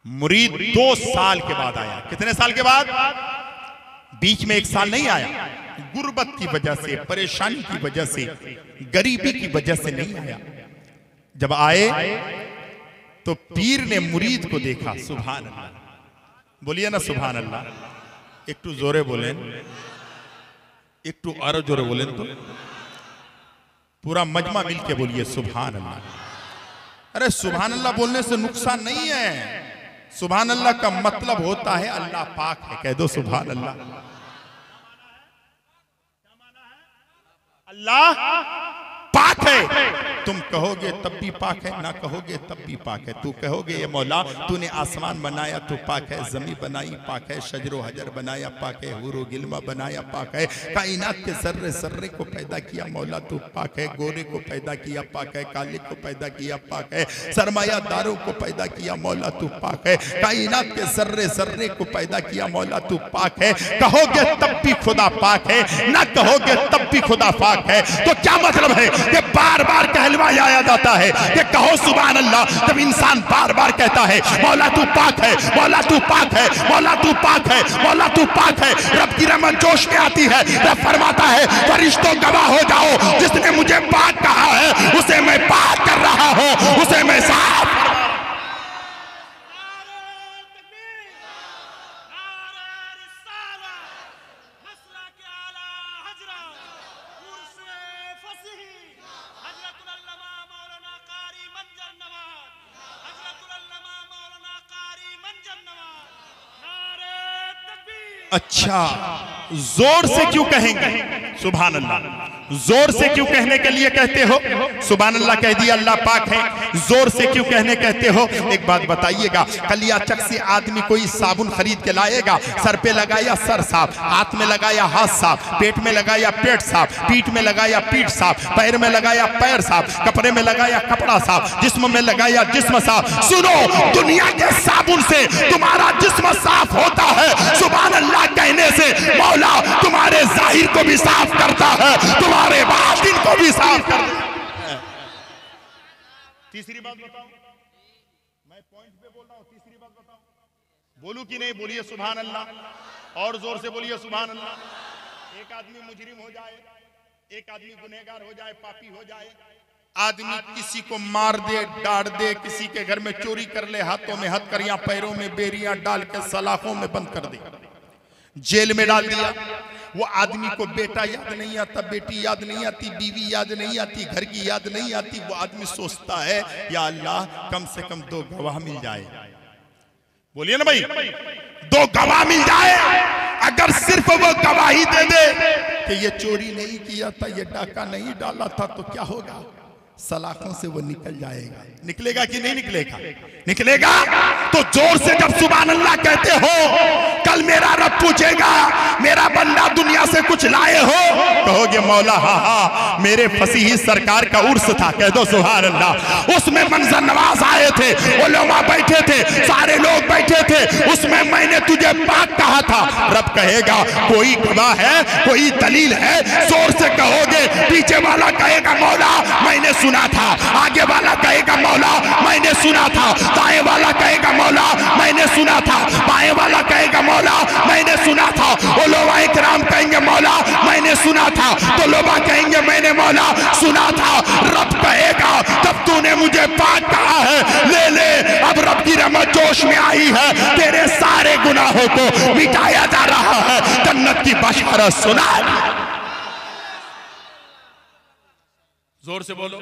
मुरीद 2 साल के बाद आया। कितने साल के बाद? बीच में 1 साल नहीं आया। गुर्बत की वजह से, परेशानी की वजह से, गरीबी की वजह से नहीं आया। जब आए तो पीर ने मुरीद को देखा। सुभान अल्लाह, बोलिए ना सुभान अल्लाह। एक टू जोरे बोले, एक टू और जोरे बोले, तो पूरा मजमा मिल के बोलिए सुभान अल्लाह। अरे सुभान अल्लाह बोलने से नुकसान नहीं है। सुभान अल्लाह का मतलब होता है अल्लाह पाक है। कह दो सुभान अल्लाह। अल्लाह पाक है। तुम कहोगे तब भी पाक है, ना कहोगे तब भी पाक है। तू कहोगे ये मौला तूने आसमान बनाया तो पाक है, जमीन बनाई पाक है, शजरो हजर बनाया पाक है, हुरो गिलमा बनाया पाक है, कायनात के सर्रे सर्रे को पैदा किया मौला तू पाक है, गोरे को पैदा किया पाक है, काले को पैदा किया पाक है, सरमायादारों को पैदा किया मौला तू पाक है, कायनात के सर्रे सर्रे को पैदा किया मौला तू पाक है। कहोगे तब भी खुदा पाक है, ना कहोगे तब भी खुदा पाक है। तो क्या मतलब है कि बार बार कहलवाया जाता है कि कहो सुभान अल्लाह। जब इंसान बार बार कहता है मौला तू पाक है, मौला तू पाक है, मौला तू पाक है, मौला तू पाक है, रब की रहमत जोश में आती है। रब फरमाता है फरिश्तों गवाह हो जाओ, जिसने मुझे पाक कहा है उसे मैं पाक कर रहा हूं, उसे मैं साफ। अच्छा, जोर से क्यों कहेंगे सुभान अल्लाह? जोर से क्यों कहने के लिए कहते हो सुभान अल्लाह? कह दिया अल्लाह पाक है, जोर से क्यों कहने कहते हो? एक बात बताइएगा, कलियाचक से आदमी कोई साबुन खरीद के लाएगा, सर पे लगाया सर साफ, हाथ में लगाया हाथ साफ, पेट में लगाया पेट साफ, पीठ में लगाया पीठ साफ, पैर में लगाया पैर साफ, कपड़े में लगाया कपड़ा साफ, जिस्म में लगाया जिस्म साफ। सुनो, दुनिया के साबुन से तुम्हारा जिस्म साफ होता है, सुभान अल्लाह कहने से मौला तुम्हारे जाहिर को भी साफ करता है, तुम्हारे बातिन को भी साफ करता है। तीसरी बात बताओ, मैं पॉइंट पे बोल रहा हूं, तीसरी बात बताओ, बोलू कि नहीं? बोलिए सुभान अल्लाह, और जोर से बोलिए सुभान अल्लाह। एक आदमी मुजरिम हो जाए, एक आदमी गुनहगार हो जाए, पापी हो जाए, आदमी किसी को मार दे, डांट दे, किसी के घर में चोरी कर ले, हाथों में हथकड़ियां, पैरों में बेरियां डाल के सलाखों में बंद कर दे, जेल में डाल दिया। वो आदमी को बेटा याद नहीं आता, बेटी याद नहीं आती, बीवी याद नहीं आती, घर की याद नहीं आती। वो आदमी सोचता है या अल्लाह कम से कम 2 गवाह मिल जाए। बोलिए ना भाई, 2 गवाह मिल जाए। अगर सिर्फ वो गवाही दे दे कि ये चोरी नहीं किया था, ये डाका नहीं डाला था, तो क्या होगा? सलाखों से वो निकल जाएगा। निकलेगा कि नहीं निकलेगा? निकलेगा। तो जोर से जब सुभान अल्लाह कहते हो, कल मेरा रब पूछेगा, मेरा बंदा दुनिया से कुछ लाए हो? कहोगे मौला हाँ हाँ, मेरे फसीही सरकार का उर्स था। कह दो सुभान अल्लाह। उसमें मंजर नवाज आए थे, उलमा बैठे थे, सारे लोग बैठे थे, उसमें मैंने तुझे पाक कहा था। रब कहेगा कोई गवाह है, कोई दलील है? जोर से कहोगे। पीछे वाला कहेगा मौला मैंने सुना था, आगे वाला कहेगा मौला मैंने सुना था, दाएं वाला कहेगा मौला मैंने सुना था, बाएं वाला कहेगा मौला मैंने सुना था। उलमा इकराम कहेंगे मौला मैंने सुना था, तो लोबा कहेंगे मैंने मौला सुना था। रब कहेगा जब तूने मुझे पाक कहा है, ले ले, अब रब की रहमत जोश में आई है, तेरे सारे गुनाहों को मिटाया जा रहा है, जन्नत की बशारत सुना। जोर से बोलो,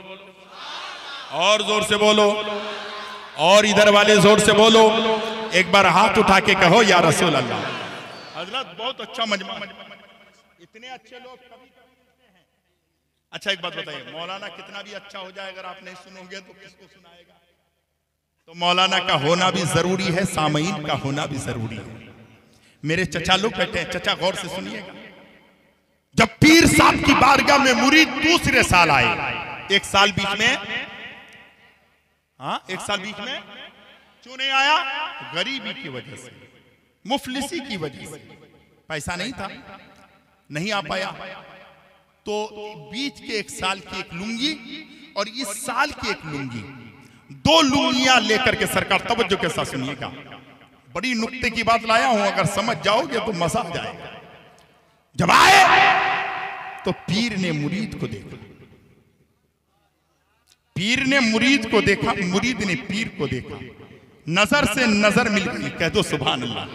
और जोर से बोलो, और इधर वाले जोर से बोलो। एक बार हाथ उठा के कहो या रसूल अल्लाह। हजरत बहुत अच्छा मजमा, इतने अच्छे लोग कभी कभी हैं। अच्छा एक बात बताइए, मौलाना कितना भी अच्छा हो जाए, अगर आप नहीं सुनोगे तो किसको सुनाएगा? तो मौलाना का होना भी जरूरी है, सामईन का होना भी जरूरी है। मेरे चचा लोग बैठे हैं, चचा गौर से सुनिएगा। जब पीर साहब की बारगाह में मुरीद दूसरे साल आए, एक साल बीच में, हाँ एक साल बीच में क्यों नहीं आया? गरीबी की वजह से, मुफलिसी की वजह से, पैसा नहीं था, नहीं आ पाया। तो बीच के एक साल की एक लुंगी और इस साल की एक लुंगी, 2 लुंगियां लेकर के सरकार, तवज्जो के साथ सुनिएगा, बड़ी नुक्ते की बात लाया हूं, अगर समझ जाओगे तो मजा आ जाएगा। जब आए तो पीर ने मुरीद को देखा, पीर ने मुरीद को देखा, मुरीद ने पीर को देखा, नजर से नजर मिल गई। कह दो सुभान अल्लाह।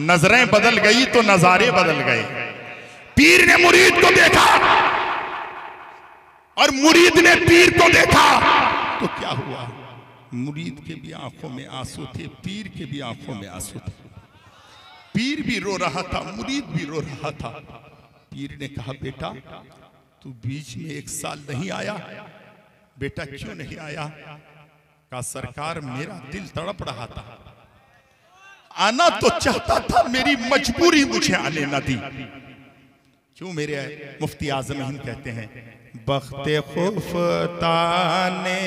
नजरें बदल गई तो नजारे बदल गए। पीर ने मुरीद को देखा और मुरीद ने पीर को देखा, तो क्या हुआ? मुरीद के भी आंखों में आंसू थे, पीर के भी आंखों में आंसू थे। पीर भी रो रहा था, मुरीद भी रो रहा था। पीर ने कहा बेटा तू बीच में एक साल नहीं आया, बेटा क्यों नहीं आया? कहा सरकार मेरा दिल तड़प रहा था, आना तो चाहता था, मेरी मजबूरी मुझे आने न दी। क्यों? मेरे मुफ्ती आजम हिंद कहते हैं बख्ते खुफ्ताने,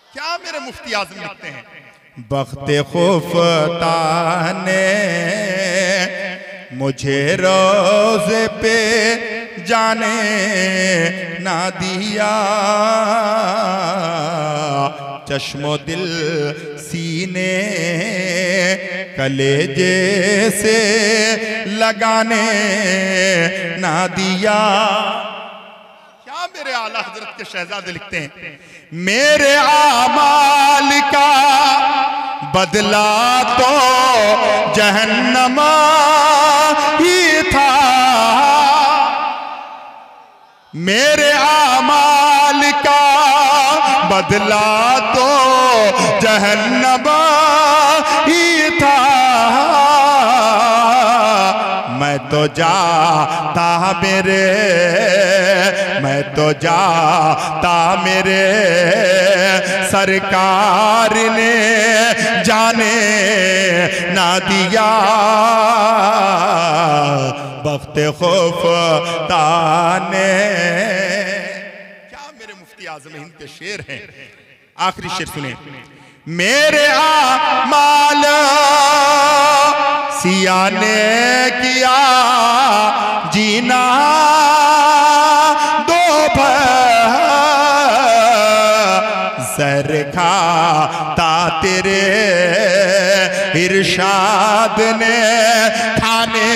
क्या मेरे मुफ्ती आजम लिखते हैं? बख्ते खुफ्ताने मुझे रोज़े पे जाने ना दिया, चश्मो दिल सीने कलेजे से लगाने ना दिया। क्या मेरे आला हजरत के शहजादे लिखते हैं, मेरे आमाल का बदला तो जहन्नम ही था, मेरे आमाल का बदला तो जहन्नम ही था। मैं तो जाता मेरे, मैं तो जाता मेरे सरकार ने जाने ना दिया, बख्ते खुफ्ताने। क्या मेरे मुफ्ती आजम हिंद के शेर हैं। आखिरी शेर सुने, मेरे आमाल सिया ने किया जीना दो इरशाद ने खाने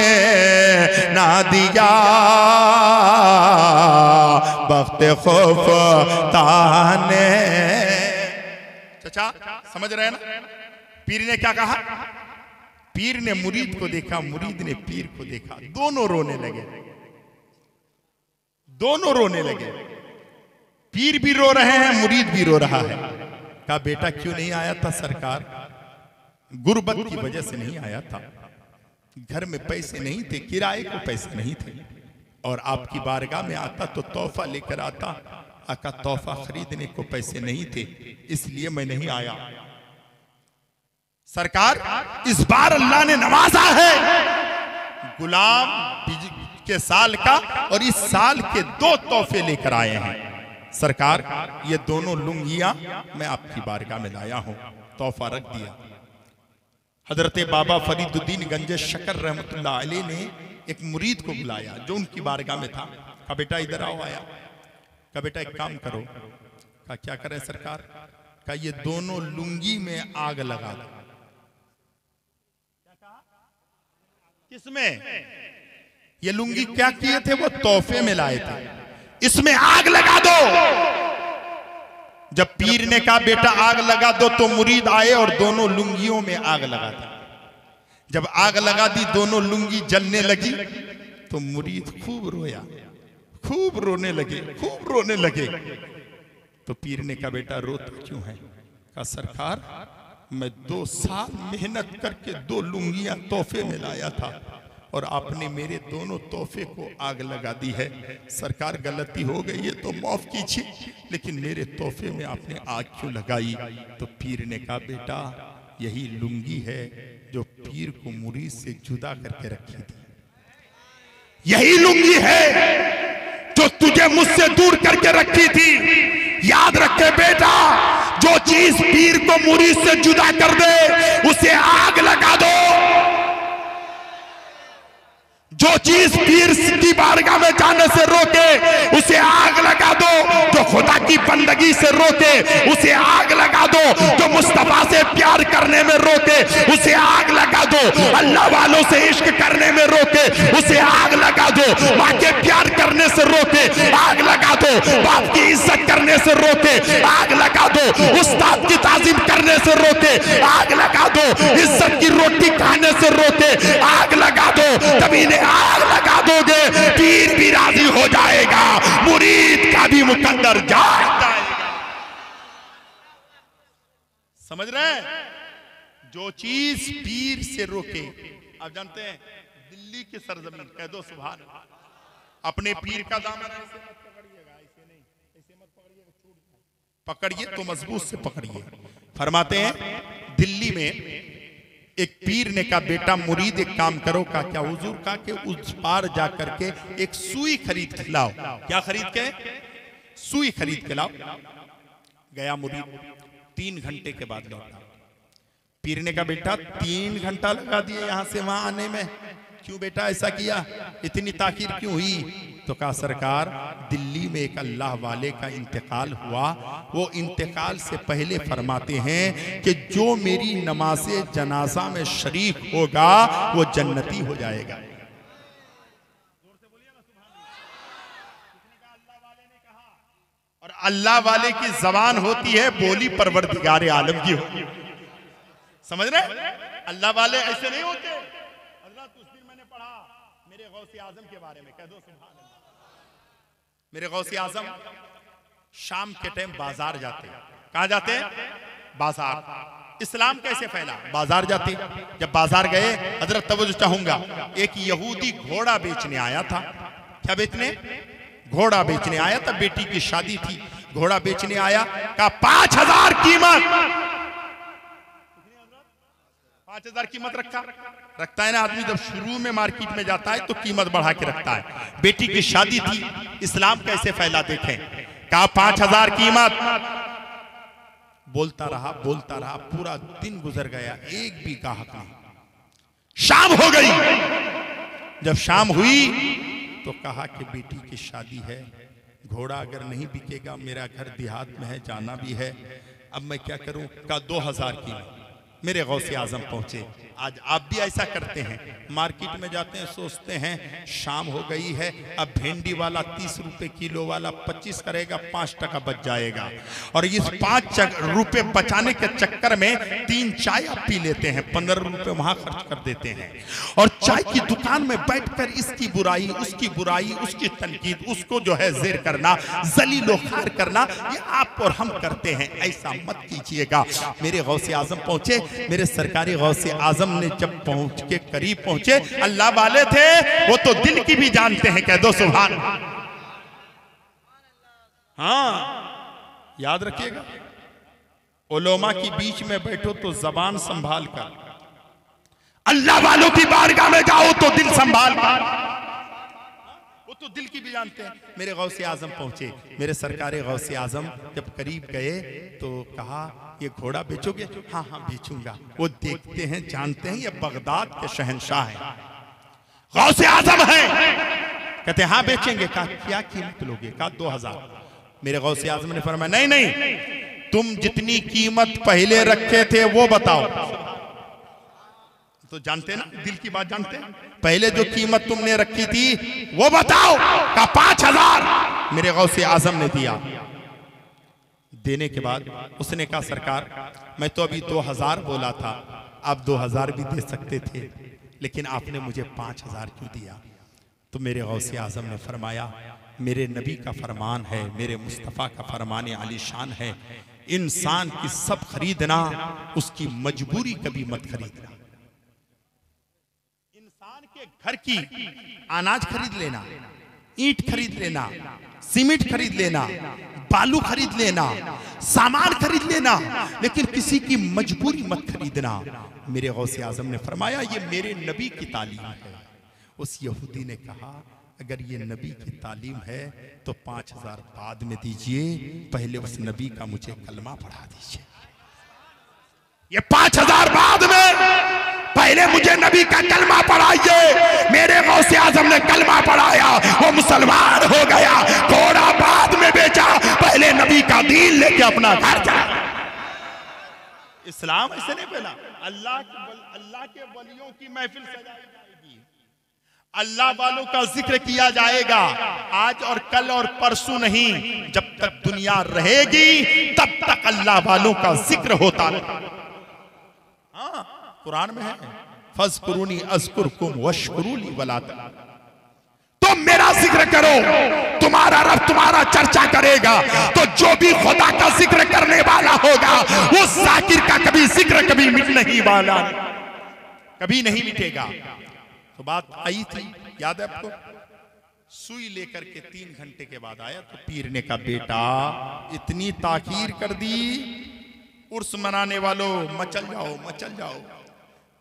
ना दिया, वक्त खौफ ताने। चाचा समझ रहे हैं ना? पीर ने क्या कहा? पीर ने मुरीद को देखा, मुरीद ने पीर को देखा, दोनों रोने लगे, दोनों रोने लगे। पीर भी रो रहे हैं, मुरीद भी रो रहा है। कहा बेटा क्यों नहीं आया था सरकार? गुर्बत की वजह से नहीं आया था, घर में पैसे नहीं थे, किराए को पैसे नहीं थे, और आपकी बारगाह में आता तो तोहफा लेकर आता। आका तोहफा खरीदने को पैसे नहीं थे, इसलिए मैं नहीं आया। सरकार इस बार अल्लाह ने नवाजा है गुलाम के साल का, और इस साल के 2 तोहफे लेकर आए हैं। सरकार ये दोनों लुंगियां मैं आपकी बारगाह में लाया हूं। तोहफा रख दिया। हजरत बाबा फरीदुद्दीन गंज शकर रहमतुल्लाह अलैह ने एक मुरीद को बुलाया जो उनकी बारगाह में था। कहा बेटा इधर आओ। आया। कहा बेटा एक काम करो। कहा क्या करें सरकार? कहा ये दोनों लुंगी में आग लगा दो। किसमें? ये लुंगी क्या किए थे? वो तोहफे में लाए थे, इसमें आग लगा दो। जब पीर ने कहा बेटा आग लगा दो, तो मुरीद आए और दोनों लुंगियों में आग लगा दी। जब आग लगा दी, दोनों लुंगी जलने लगी, तो मुरीद खूब रोया, खूब रोने लगे, खूब रोने लगे। तो पीर ने कहा बेटा रोता क्यों है? कहा सरकार मैं 2 साल मेहनत करके 2 लुंगियां तोहफे में लाया था, और आपने मेरे दोनों तोहफे को आग लगा दी है। सरकार गलती हो गई है तो माफ कीजिए, लेकिन मेरे तोहफे में आपने आग क्यों लगाई? तो पीर ने कहा बेटा यही लुंगी है जो पीर को मुरीद से जुदा करके रखी थी, यही लुंगी है जो तुझे मुझसे दूर करके रखी थी। याद रखे बेटा, जो चीज पीर को मुरीद से जुदा कर दे उसे आग लगा दो। जो चीज पीर की बारगाह में जाने से रोके उसे आग लगा दो। जो खुदा की बंदगी से रोके उसे आग लगा दो। जो मुस्तफा से प्यार करने में रोके उसे आग लगा दो। अल्लाह वालों से इश्क करने में रोके उसे आग लगा दो। माँ के प्यार करने से रोके आग लगा दो। बाप की इज्जत करने से रोके आग लगा दो। उस्ताद की ताजीम करने से रोके आग लगा दो। इज्जत की रोटी खाने से रोके आग लगा दो। तभी ने आग लगा दोगे, पीर भी राजी हो जाएगा, मुरीद का भी मुकद्दर जाएगा। समझ रहे हैं? जो चीज पीर से रोके। आप जानते हैं दिल्ली की सरजमीन, कह दो सुभान अल्लाह। अपने पीर का दामन ऐसे मत पकड़िएगा, ऐसे नहीं, ऐसे मत पकड़िएगा, छूट जाए। पकड़िए तो मजबूत से पकड़िए। फरमाते हैं दिल्ली में एक पीर ने कहा बेटा मुरीद एक काम करो। का क्या? हुजूर का कि उस पार जा करके एक सुई खरीद के लाओ। क्या खरीद के? सुई खरीद के लाओ। गया मुरीद, 3 घंटे के बाद लौटा। पीर ने कहा बेटा 3 घंटा लगा दिए यहां से वहां आने में, क्यों बेटा ऐसा किया? इतनी ताकीर क्यों हुई? तो कहा सरकार दिल्ली में एक अल्लाह वाले का इंतकाल हुआ। वो इंतकाल से पहले फरमाते हैं कि जो मेरी नमाज़े जनाजा में शरीक होगा वो जन्नती हो जाएगा। और अल्लाह वाले की जबान होती है बोली परवरदिगार आलम की होती। समझ रहे? अल्लाह वाले ऐसे नहीं होते। हज़रत उस दिन मैंने पढ़ा मेरे गौसे आजम के बारे में, कह दो सुभान अल्लाह। मेरे गौसे आजम शाम के टाइम बाजार जाते। कहां जाते? बाजार। इस्लाम कैसे फैला? बाजार जाते। जब बाजार गए, हजरत तवज्जो चाहूंगा, एक यहूदी घोड़ा बेचने आया था। क्या बेचने? घोड़ा बेचने आया था। बेटी की शादी थी, घोड़ा बेचने आया। कहा 5000 कीमत। 5000 कीमत रखता है ना आदमी। जब शुरू में मार्केट में जाता है तो कीमत बढ़ा के रखता है। बेटी की शादी थी। इस्लाम कैसे फैला देखें। कहा 5000 कीमत। बोलता रहा, पूरा दिन गुजर गया, एक भी ग्राहक नहीं। शाम हो गई। जब शाम हुई तो कहा कि बेटी की शादी है, घोड़ा अगर नहीं बिकेगा, मेरा घर देहात में है, जाना भी है, अब मैं क्या करूं? का 2000 कीमत। मेरे गौसे आजम पहुंचे, आज आप भी ऐसा करते हैं, मार्केट में जाते हैं, सोचते हैं शाम हो गई है, अब भिंडी वाला 30 रुपए किलो वाला 25 करेगा, 5 टका बच जाएगा, और इस 5 रुपए बचाने के चक्कर में 3 चाय आप पी लेते हैं, 15 रुपए वहां खर्च कर देते हैं, और चाय की दुकान में बैठकर इसकी बुराई, उसकी तनकीद, उसको जो है जेर करना, जलीलो खार करना, ये आप और हम करते हैं। ऐसा मत कीजिएगा। मेरे गौसे आजम पहुंचे, मेरे सरकारी गौसे आजम ने जब पहुंच के करीब पहुंचे, अल्लाह वाले थे वो तो दिल की भी जानते हैं, कह दो सुभान। हाँ, याद रखिएगा, उलेमा की बीच में बैठो तो जबान संभाल कर, अल्लाह वालों की बारगाह में जाओ तो दिल संभाल कर, वो तो दिल की भी जानते हैं। मेरे गौसे आजम पहुंचे, मेरे सरकारी गौसे आजम जब करीब गए तो कहा, ये घोड़ा बेचोगे? हाँ हाँ बेचूंगा। वो देखते हैं, जानते हैं ये बगदाद के शहंशाह हैं, गौसे आजम हैं। कहते हाँ बेचेंगे। कहा क्या कीमत लोगे? कहा 2000। मेरे गौसे आजम ने फरमाया नहीं नहीं, तुम जितनी कीमत पहले रखे थे वो बताओ। तो जानते ना, दिल की बात जानते हैं, पहले जो कीमत तुमने रखी थी वो बताओ। का 5000 मेरे गौसे आजम ने दिया। देने के बाद उसने कहा सरकार मैं तो अभी 2000 बोला था, आप 2000 भी दे सकते थे, लेकिन आपने मुझे 5000 क्यों दिया? तो मेरे गौसे आजम ने फरमाया मेरे नबी का फरमान है, मेरे मुस्तफ़ा का फरमान आलीशान है, इंसान की सब खरीदना उसकी मजबूरी कभी मत खरीदना। इंसान के घर की अनाज खरीद लेना, ईंट खरीद लेना, सीमेंट खरीद लेना, बालू खरीद लेना, सामान खरीद लेना, लेकिन किसी की मजबूरी मत खरीदना। मेरे गौसे आजम ने फरमाया ये मेरे नबी की तालीम है। उस यहूदी ने कहा अगर ये नबी की तालीम है तो 5000 बाद में दीजिए, पहले उस नबी का मुझे कलमा पढ़ा दीजिए। ये 5000 बाद में, पहले मुझे नबी का कलमा पढ़ाइए। मेरे गौसे आजम ने कलमा पढ़ाया, वो मुसलमान हो गया। घोड़ा बाद में बेचा, पहले नबी का दीन लेके अपना घर जा। इस्लाम ऐसे नहीं पहला। अल्लाह के वलियों की महफिल सजाई जाएगी, अल्लाह वालों का जिक्र किया जाएगा, आज और कल और परसों नहीं, जब तक दुनिया रहेगी तब तक अल्लाह वालों का जिक्र होता रहेगा। हाँ, कुरान में है फज़कुरूनी अज़कुरकुम वश्कुरूली वला तकफुरून। तुम मेरा जिक्र करो, तुम्हारा रब तुम्हारा चर्चा करेगा। तो जो भी खुदा का जिक्र करने वाला होगा वो जाकिर का कभी जिक्र कभी मिट नहीं वाला, कभी नहीं मिटेगा। तो बात आई थी, याद है आपको? सुई लेकर के 3 घंटे के बाद आया तो पीर ने कहा बेटा इतनी ताखीर कर दी, उर्स मनाने वालों मचल जाओ मचल जाओ।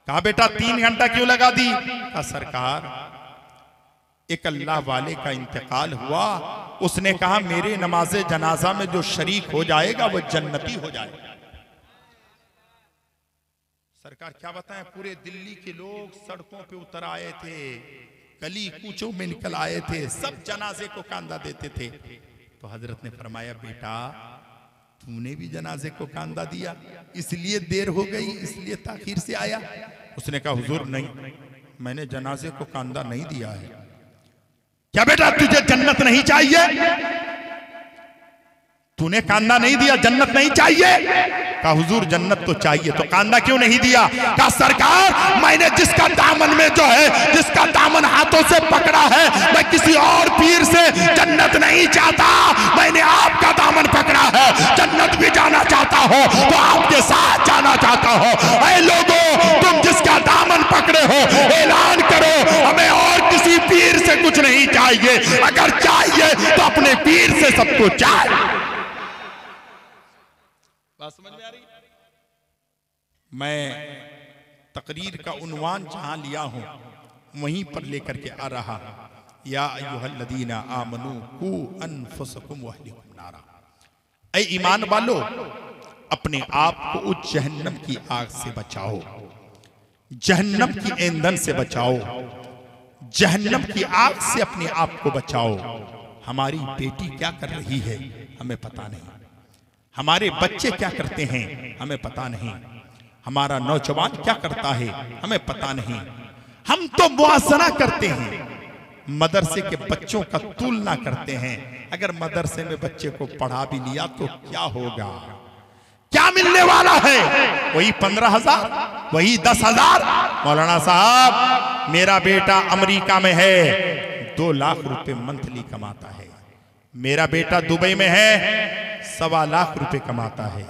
कहा बेटा 3 घंटा क्यों लगा दी? कहा सरकार एक अल्लाह वाले का इंतकाल हुआ, उसने कहा मेरे नमाजे जनाजा में जो शरीक हो जाएगा वो जन्नती हो जाएगा। सरकार क्या बताएं, पूरे दिल्ली के लोग सड़कों पे उतर आए थे, गली कूचों में निकल आए थे, सब जनाजे को कांदा देते थे। तो हजरत ने फरमाया बेटा तूने भी जनाजे को कांदा दिया, इसलिए देर हो गई, इसलिए ताखीर से आया। उसने कहा हुजूर नहीं, मैंने जनाजे को कांदा नहीं दिया है। क्या बेटा तुझे जन्नत नहीं चाहिए? तूने कांदा नहीं दिया, जन्नत नहीं चाहिए? कहा हुजूर जन्नत तो चाहिए। तो कांदा क्यों नहीं दिया? कहा सरकार मैंने जिसका दामन में जो है, जिसका दामन हाथों से पकड़ा है, मैं किसी और पीर से जन्नत नहीं चाहता, मैंने आपका दामन पकड़ा है, जन्नत भी जाना चाहता हो तो आपके साथ जाना चाहता हो। ऐ लोगों तुम जिसका दामन पकड़े हो ऐलान करो हमें और किसी पीर से कुछ नहीं चाहिए, अगर चाहिए तो अपने पीर से सब कुछ चाहिए। बात समझ में आ रही? मैं तकरीर का उन्वान जहां लिया हूं वहीं पर लेकर के आ रहा हूं, या अय्युहल्लज़ीना आमनू कू अनफुसकुम व अहलिकुम नारा। ऐ ईमान वालों अपने आप को उस जहन्नम की आग से बचाओ, जहन्नम की ईंधन से बचाओ, जहन्नम की आग से अपने आप को बचाओ। हमारी बेटी क्या कर रही है हमें पता नहीं, हमारे बच्चे क्या करते हैं हमें पता नहीं, हमारा नौजवान क्या करता है हमें पता नहीं। हम तो मुआसना करते हैं, मदरसे के बच्चों का तुलना करते हैं। अगर मदरसे में बच्चे को पढ़ा भी लिया तो क्या होगा, क्या मिलने वाला है? वही 15,000, वही 10,000। मौलाना साहब, मेरा बेटा अमेरिका में है, 2 लाख रुपए मंथली कमाता है। मेरा बेटा दुबई में है, 1.25 लाख रुपए कमाता है।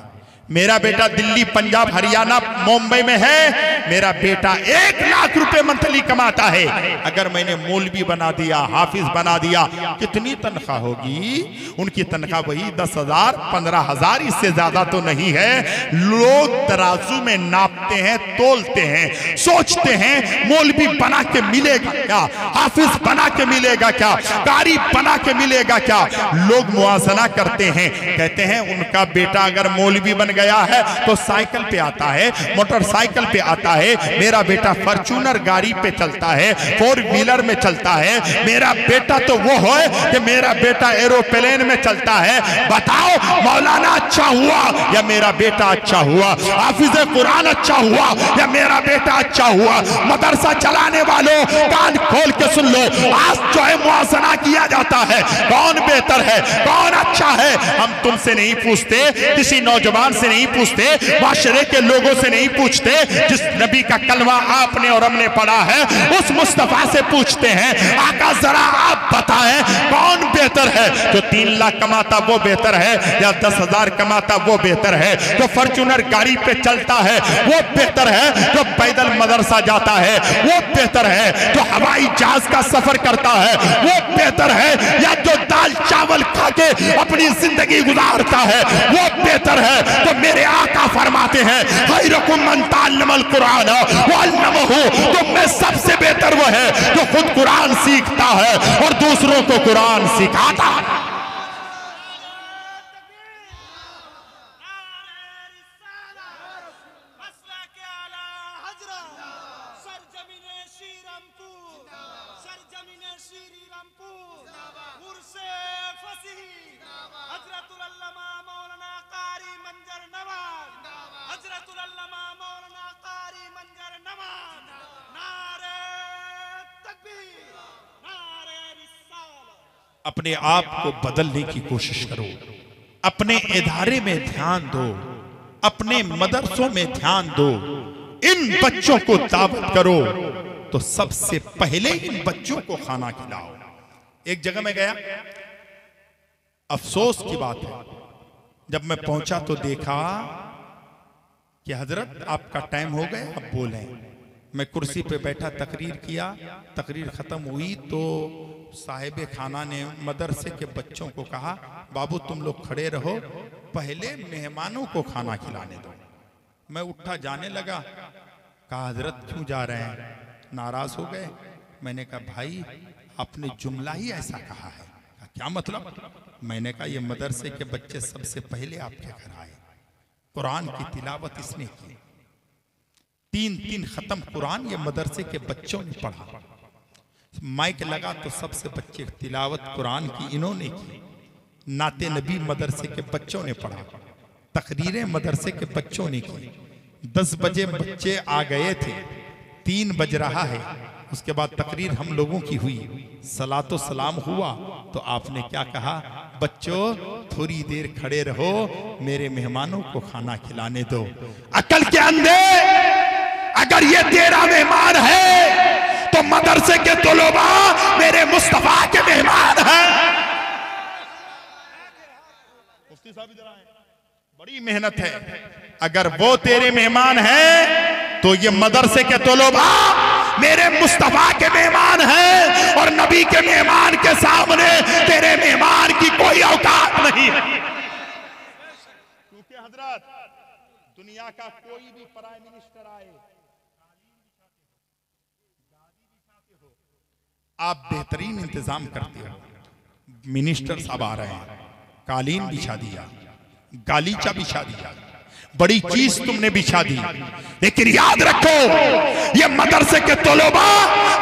मेरा बेटा दिल्ली, पंजाब, हरियाणा, मुंबई में है, मेरा बेटा 1 लाख रुपए मंथली कमाता है। अगर मैंने मौलवी बना दिया, हाफिज बना दिया, कितनी तनख्वाह होगी? उनकी तनख्वाह वही 10,000, 15,000, इससे ज्यादा तो नहीं है। लोग तराजू में नापते हैं, तोलते हैं, सोचते हैं मौलवी बना के मिलेगा क्या, हाफिज बना के मिलेगा क्या, कारी बना के मिलेगा क्या। लोग मुआसना करते हैं, कहते हैं उनका बेटा अगर मौलवी बन गया है तो साइकिल पे आता है, मोटरसाइकिल पे आता है। मेरा बेटा फॉर्च्यूनर गाड़ी पे चलता है, 4 व्हीलर में चलता है। मेरा बेटा तो वो है कि मेरा बेटा एरोप्लेन में चलता है। बताओ, मौलाना अच्छा हुआ या मेरा बेटा अच्छा हुआ? हाफिज कुरान अच्छा हुआ या मेरा बेटा अच्छा हुआ? मदरसा चलाने वालों, कान खोल के सुन लो, आज जो है मुआसना किया जाता है, कौन बेहतर है, कौन अच्छा है। हम तुमसे नहीं पूछते, किसी नौजवान से नहीं पूछते, माशरे के लोगों से नहीं पूछते। जिस नबी का कलमा आपने और हमने पढ़ा है, उस मुस्तफा से पूछते हैं, आका जरा आप बताएं कौन बेहतर है? जो 3 लाख कमाता वो बेहतर है या 10,000 कमाता वो बेहतर है? जो फॉर्च्यूनर गाड़ी पे चलता है वो बेहतर है? जो पैदल मदरसा जाता है वो बेहतर है? जो हवाई जहाज का सफर करता है वो बेहतर है या जो दाल चावल खा के अपनी जिंदगी गुजारता है वो बेहतर है? तो मेरे आका फरमाते हैं, खैरुकुम मन तअल्लमल कुरान व अल्लमहु, तुम में सबसे बेहतर वो है जो खुद कुरान सीखता है और दूसरों को कुरान सिखाता है। अपने आप को बदलने की कोशिश करो, अपने इदारे में ध्यान दो, अपने मदरसों में ध्यान दो, इन बच्चों को दावत करो। तो सबसे पहले इन बच्चों को खाना खिलाओ। एक जगह में गया, अफसोस की बात है, जब मैं पहुंचा तो देखा कि हजरत आपका टाइम हो गया, अब बोलें। मैं कुर्सी पे बैठा, तकरीर किया, तकरीर खत्म हुई तो साहिब खाना ने मदरसे के बच्चों को कहा, बाबू तुम लोग खड़े रहो, पहले मेहमानों को खाना खिलाने दो। मैं उठा जाने लगा, कहा हजरत क्यों जा रहे हैं, नाराज हो गए? मैंने कहा भाई आपने जुमला ही ऐसा कहा है। कहा क्या मतलब? मैंने कहा ये मदरसे के बच्चे सबसे पहले आपके घर आए, कुरान की तिलावत इसने की, 3 खत्म कुरान ये मदरसे के बच्चों ने पढ़ा। माइक लगा तो सबसे बच्चे तिलावत कुरान की इन्होंने की, नाते नबी मदरसे के बच्चों ने पढ़ा, तकरीरें मदरसे के बच्चों ने की। 10 बजे बच्चे आ गए थे, 3 बज रहा है, उसके बाद तकरीर हम लोगों की हुई, सलातो सलाम हुआ तो आपने क्या कहा, बच्चों थोड़ी देर खड़े रहो, मेरे मेहमानों को खाना खिलाने दो। अकल के अंधे, अगर ये तेरा मेहमान है तो मदरसे के तलबा मेरे मुस्तफा के मेहमान हैं। मुफ्ती साहब इधर आए, बड़ी मेहनत है। अगर वो तेरे मेहमान हैं तो ये मदरसे के तलबा मेरे मुस्तफा के मेहमान हैं, और नबी के मेहमान के सामने तेरे मेहमान की कोई औकात नहीं है। क्योंकि हजरत दुनिया का कोई भी प्राइम मिनिस्टर आए, आप बेहतरीन इंतजाम करते हो। मिनिस्टर साहब आ रहे हैं, कालीन बिछा दिया, गालीचा बिछा दिया, बड़ी चीज तुमने बिछा दी, लेकिन याद रखो ये मदरसे के तलबा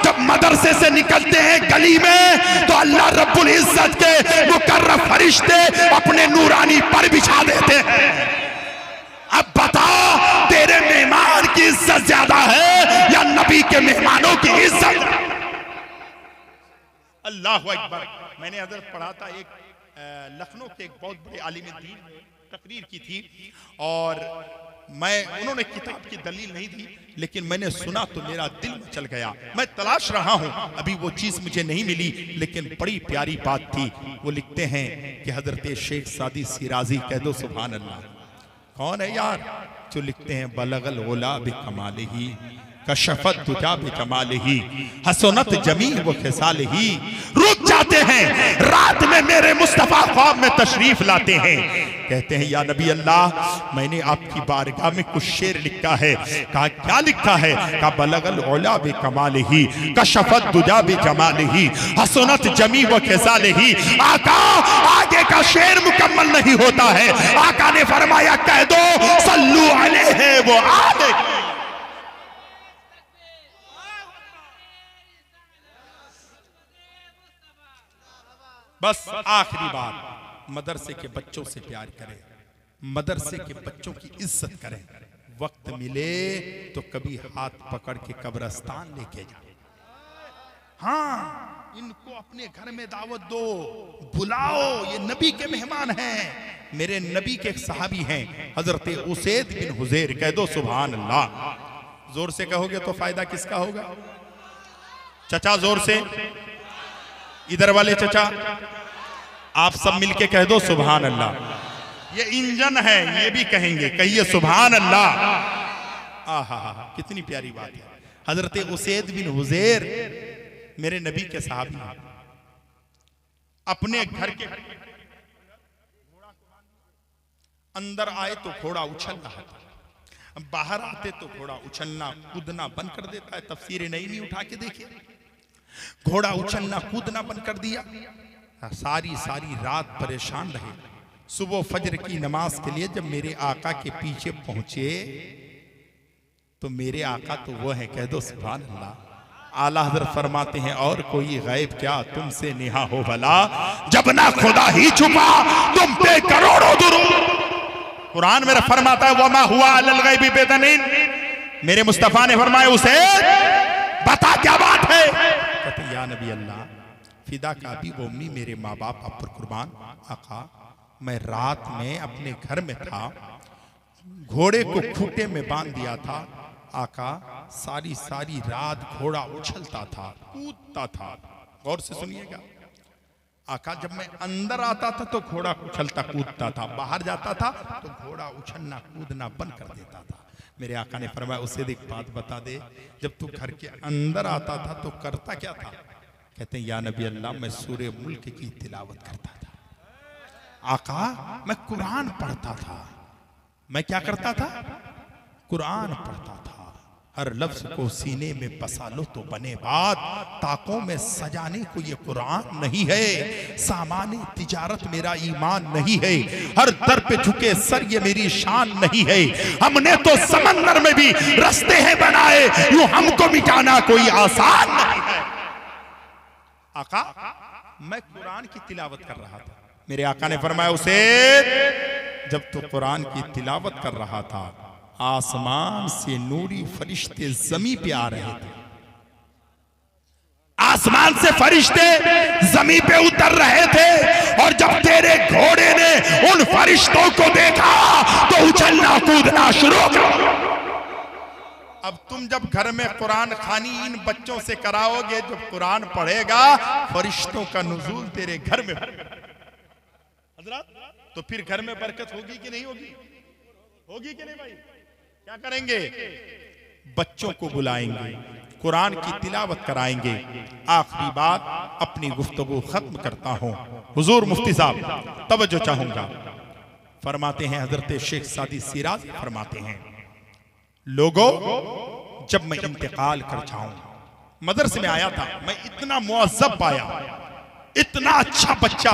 जब मदरसे से निकलते हैं गली में तो अल्लाह रब्बुल इज्जत के मुकर्रम फरिश्ते अपने नूरानी पर बिछा देते हैं। अब बता तेरे मेहमान ज्यादा है या नबी के मेहमानों की इज्जत? अल्लाह अकबर। मैंने हजरत पढ़ा था, एक लखनऊ के एक बहुत बड़े आलिम दीन तकरीर की थी, और उन्होंने किताब की दलील नहीं दी, लेकिन मैंने सुना तो मेरा दिल मचल गया। मैं तलाश रहा हूं, अभी वो चीज मुझे नहीं मिली, लेकिन बड़ी प्यारी बात थी। वो लिखते हैं कि हजरत शेख सादी सिराजी, कह दो सुभान अल्लाह। कौन है यार जो लिखते हैं बलगल ओला बिकमालिही कशफत तुजा बिजमालिही हसनत जमी व खिसालिही। रुक जाते हैं, रात में मेरे मुस्तफा ख्वाब में तशरीफ लाते हैं, कहते हैं या नबी अल्लाह, मैंने आपकी बारगाह में कुछ शेर लिखा है। कहा क्या लिखा है? कहा बलगल ओला बिकमालिही कशफत तुजा बिजमालिही हसनत जमी व खिसालिही। आका, आगे का शेर मुकम्मल नहीं होता है। आका ने फरमाया कह दो सल्लू अलैहि व आलिही। बस आखिरी बात, मदरसे के बच्चों से प्यार करें, मदरसे के बच्चों की इज्जत करें। वक्त मिले तो कभी हाथ पकड़ के कब्रिस्तान लेके जाए। हाँ, इनको अपने घर में दावत दो, बुलाओ, ये नबी के मेहमान हैं। मेरे नबी के एक सहाबी हैं हजरत उसैद बिन हुजैर, कह दो सुभान अल्लाह। जोर से कहोगे तो फायदा किसका होगा? चचा जोर से, इधर वाले चचा, आप सब मिलके कह दो सुभान अल्लाह। ये इंजन है, ये भी कहेंगे, कहिए सुभान अल्लाह। आहा, कितनी प्यारी बात है। हजरत उसैद बिन हुजैर मेरे नबी के साहबी हैं। अपने घर के अंदर आए तो घोड़ा उछल रहा था, बाहर आते तो घोड़ा उछलना कूदना बंद कर देता है। तफसीर नईमी उठा के देखिए, घोड़ा उछलना कूदना बंद कर दिया। सारी सारी रात परेशान रहे। सुबह फजर की नमाज के लिए जब मेरे आका के पीछे पहुंचे तो मेरे आका तो वो है, कह दो सुभान अल्लाह। आला हज़रत फरमाते हैं और कोई गैब क्या तुमसे नेहा हो भला, जब ना खुदा ही छुपा तुम पे करोड़ों दुरूद। कुरान मेरा फरमाता है वमा हुआ अलल गैबि बिदनीन। मेरे मुस्तफा ने फरमाया उसे बता क्या बात है? कहते या नबी अल्लाह, फिदा का भी वो उम्मी, मेरे माँ बाप आप पर कुर्बान। आका, मैं रात में अपने घर में था, घोड़े को खूंटे में बांध दिया था। आका, सारी सारी रात घोड़ा उछलता था, कूदता था। गौर से सुनिएगा। आका, जब मैं अंदर आता था तो घोड़ा उछलता कूदता था, बाहर जाता था तो घोड़ा उछलना कूदना बंद कर देता था। मेरे आका ने फरमाया उसे एक बात बता दे, जब तू घर के अंदर आता था तो करता क्या था? कहते हैं या नबी अल्लाह, मैं सूरे मुल्क की तिलावत करता था। आका, मैं कुरान पढ़ता था। मैं क्या करता था? कुरान पढ़ता था। हर लफ्ज को सीने में बसा लो तो बने बात, ताकों में सजाने को ये कुरान नहीं है, सामाने तिजारत मेरा ईमान नहीं है, हर दर पे झुके सर ये मेरी शान नहीं है। हमने तो समंदर में भी रास्ते हैं बनाए, यूं हमको मिटाना कोई आसान नहीं है। आका, मैं कुरान की तिलावत कर रहा था। मेरे आका ने फरमाया उसे जब तो कुरान की तिलावत कर रहा था, आसमान से नूरी फरिश्ते जमीन पे आ रहे थे। आसमान से फरिश्ते जमीन पे उतर रहे थे, और जब तेरे घोड़े ने उन फरिश्तों को देखा तो उछलना कूदना शुरू कर। अब तुम जब घर में कुरान खानी इन बच्चों से कराओगे, जब कुरान पढ़ेगा फरिश्तों का नुज़ूल तेरे घर में हजरत, तो फिर घर में बरकत होगी कि नहीं होगी? होगी कि नहीं भाई? क्या करेंगे? बच्चों को बुलाएंगे, कुरान की तिलावत कराएंगे। आखिरी बात, अपनी गुफ्तगू खत्म करता हूं। हुजूर मुफ्ती साहब तवज्जो चाहूंगा। फरमाते हैं हजरत शेख सादी सिराज फरमाते हैं, लोगों जब मैं इंतकाल कर जाऊं, मदरसे में आया था, मैं इतना मुअज़्ज़ब पाया, इतना अच्छा बच्चा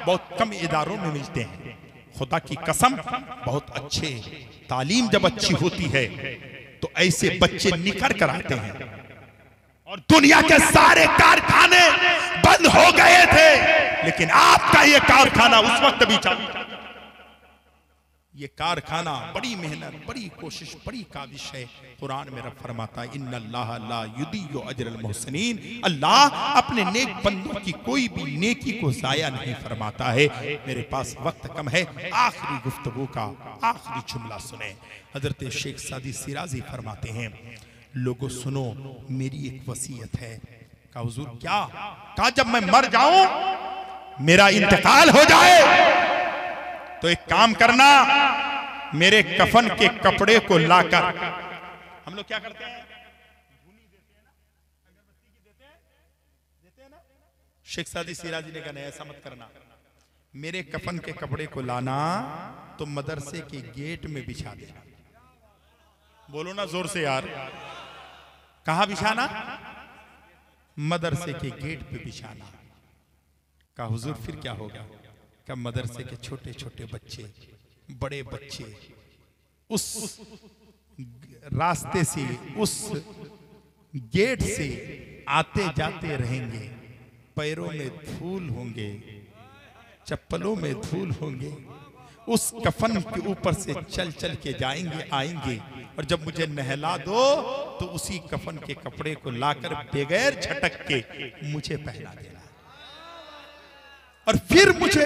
बहुत कम इदारों में मिलते हैं। खुदा की कसम, बहुत अच्छे तालीम जब अच्छी होती है तो ऐसे बच्चे निखर कर आते हैं। और दुनिया के सारे कारखाने बंद हो गए थे, लेकिन आपका ये कारखाना उस वक्त भी चालू था। ये कारखाना, बड़ी मेहनत, बड़ी कोशिश, बड़ी काविश है। कुरान में रब फरमाता है इन्नल्लाह ला युदिय्यु अजरल मुहसिनीन, अल्लाह अपने नेक बंदों की कोई भी नेकी को जाया नहीं फरमाता है। मेरे पास वक्त कम है, आखिरी गुफ्तगू का आखिरी जुमला सुने। हजरत शेख सादी सिराजी फरमाते हैं, लोगों सुनो मेरी एक वसीयत है। कहा हुजूर क्या? कहा जब मैं मर जाऊं, मेरा इंतकाल हो जाए, तो एक काम करना, मेरे कफन के कपड़े को लाकर, हम लोग क्या करते हैं, देते हैं ना। शेख सादी सिराजी ने कहा नहीं ऐसा मत करना, मेरे कफन के कपड़े को लाना तो मदरसे के गेट में बिछा देना। बोलो ना जोर से यार, कहां बिछाना? मदरसे के गेट पे बिछाना। कहा हुजूर फिर क्या होगा? का मदरसे के छोटे छोटे बच्चे, बड़े बच्चे उस रास्ते से, उस गेट से आते जाते रहेंगे, पैरों में धूल होंगे, चप्पलों में धूल होंगे, उस कफन के ऊपर से चल चल के जाएंगे आएंगे, और जब मुझे नहला दो तो उसी कफन के कपड़े को लाकर बगैर झटक के मुझे पहना देना, और फिर मुझे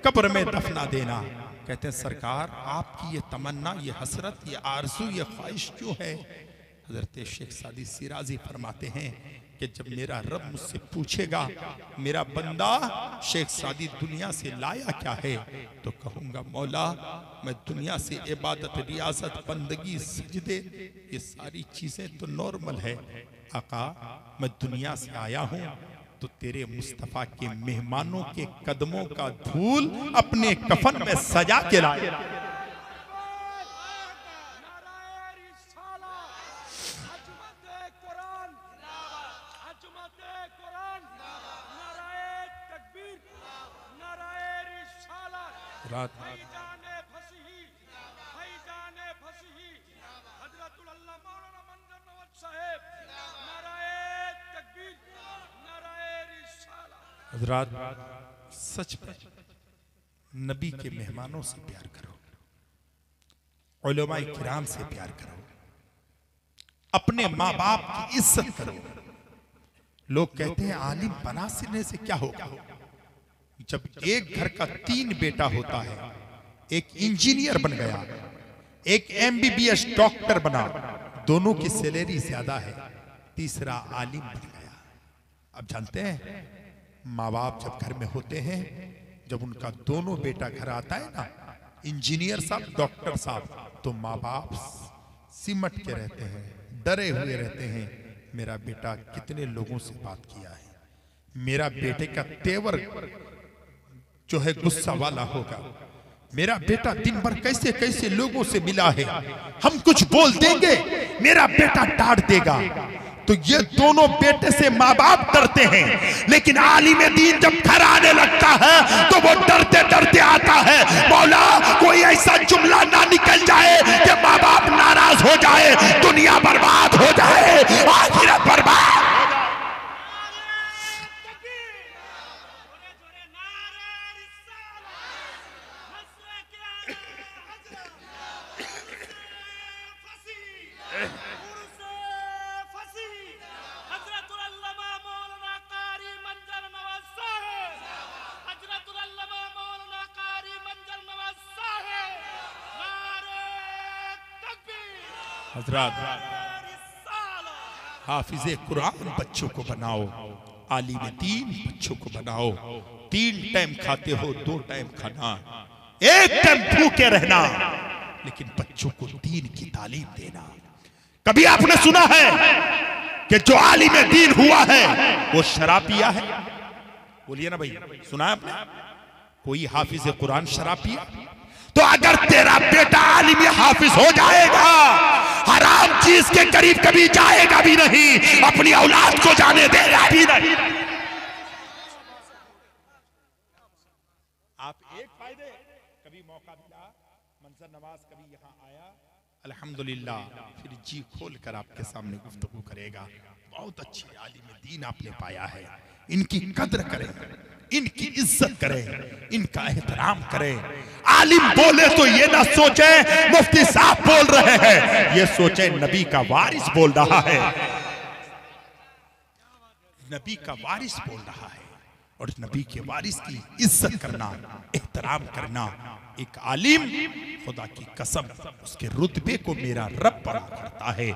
कब्र में दफना देना। कहते हैं सरकार आपकी ये तमन्ना, ये हसरत, ये आरज़ू, ये ख्वाहिश क्यों है? हजरत शेख सादी सिराजी फरमाते हैं कि जब मेरा रब मुझसे पूछेगा मेरा बंदा शेख सादी दुनिया से लाया क्या है, तो कहूंगा मौला मैं दुनिया से इबादत, रियाजत, बंदगी, सजदे, ये सारी चीजें तो नॉर्मल है। आका मैं दुनिया से आया हूं तो तेरे मुस्तफा के मेहमानों के कदमों का धूल अपने कफन में सजा के लाया। रात हजरात सच में नबी के मेहमानों से प्यार करो, उलमाए किराम से प्यार करो, अपने माँ बाप की इज्जत करो। लोग कहते हैं आलिम बनाने से क्या होगा? जब एक घर का 3 बेटा होता है, एक इंजीनियर बन गया, एक MBBS डॉक्टर बना, दोनों की सैलरी ज्यादा है, तीसरा आलिम बन गया। अब जानते हैं माँ बाप जब घर में होते हैं, जब उनका दोनों बेटा घर आता है ना, इंजीनियर साहब, डॉक्टर साहब, तो माँ बाप सिमट के रहते हैं, डरे हुए रहते हैं। मेरा बेटा कितने लोगों से बात किया है, मेरा बेटे का तेवर जो है गुस्सा वाला होगा, मेरा बेटा दिन भर कैसे कैसे लोगों से मिला है, हम कुछ बोल देंगे मेरा बेटा डांट देगा। तो ये दोनों बेटे से माँ बाप डरते हैं, लेकिन आलिम दीन जब घर आने लगता है तो वो डरते डरते आता है, मौला कोई ऐसा जुमला ना निकल जाए कि माँ बाप नाराज हो जाए, दुनिया बर्बाद हो जाए, आखिरत बर्बाद। हजरात हाफिज़े कुरान बच्चों को बनाओ, आलिम दीन बच्चों को बनाओ। 3 टाइम खाते हो, 2 टाइम खाना, 1 टाइम भूखे रहना, लेकिन बच्चों को दीन की तालीम देना। कभी आपने सुना है कि जो आलिम दीन हुआ है वो शराब पिया है? बोलिए ना भाई, सुना है आपने? कोई हाफिज़े कुरान शराब पिया? तो अगर तेरा बेटा आलिम हाफिज हो जाएगा, हराम चीज के करीब कभी जाएगा भी नहीं, अपनी औलाद को जाने देगा भी नहीं। आप एक फायदे, कभी मौका मिला, मंजर नवाज कभी यहाँ आया, अल्हम्दुलिल्लाह, फिर जी खोल कर आपके सामने गुफ्तगू करेगा। बहुत अच्छे आलिम दीन आपने पाया है, इनकी कद्र करें, इनकी इज्जत करें, इनका एहतराम करें। आलिम बोले तो ये ना सोचे मुफ्ती साहब बोल रहे हैं, ये सोचे नबी का वारिस बोल रहा है, नबी का वारिस बोल रहा है। और नबी के वारिस की इज्जत करना, एहतराम करना, एक आलिम खुदा की कसम उसके रुतबे को मेरा रब बड़ा करता है।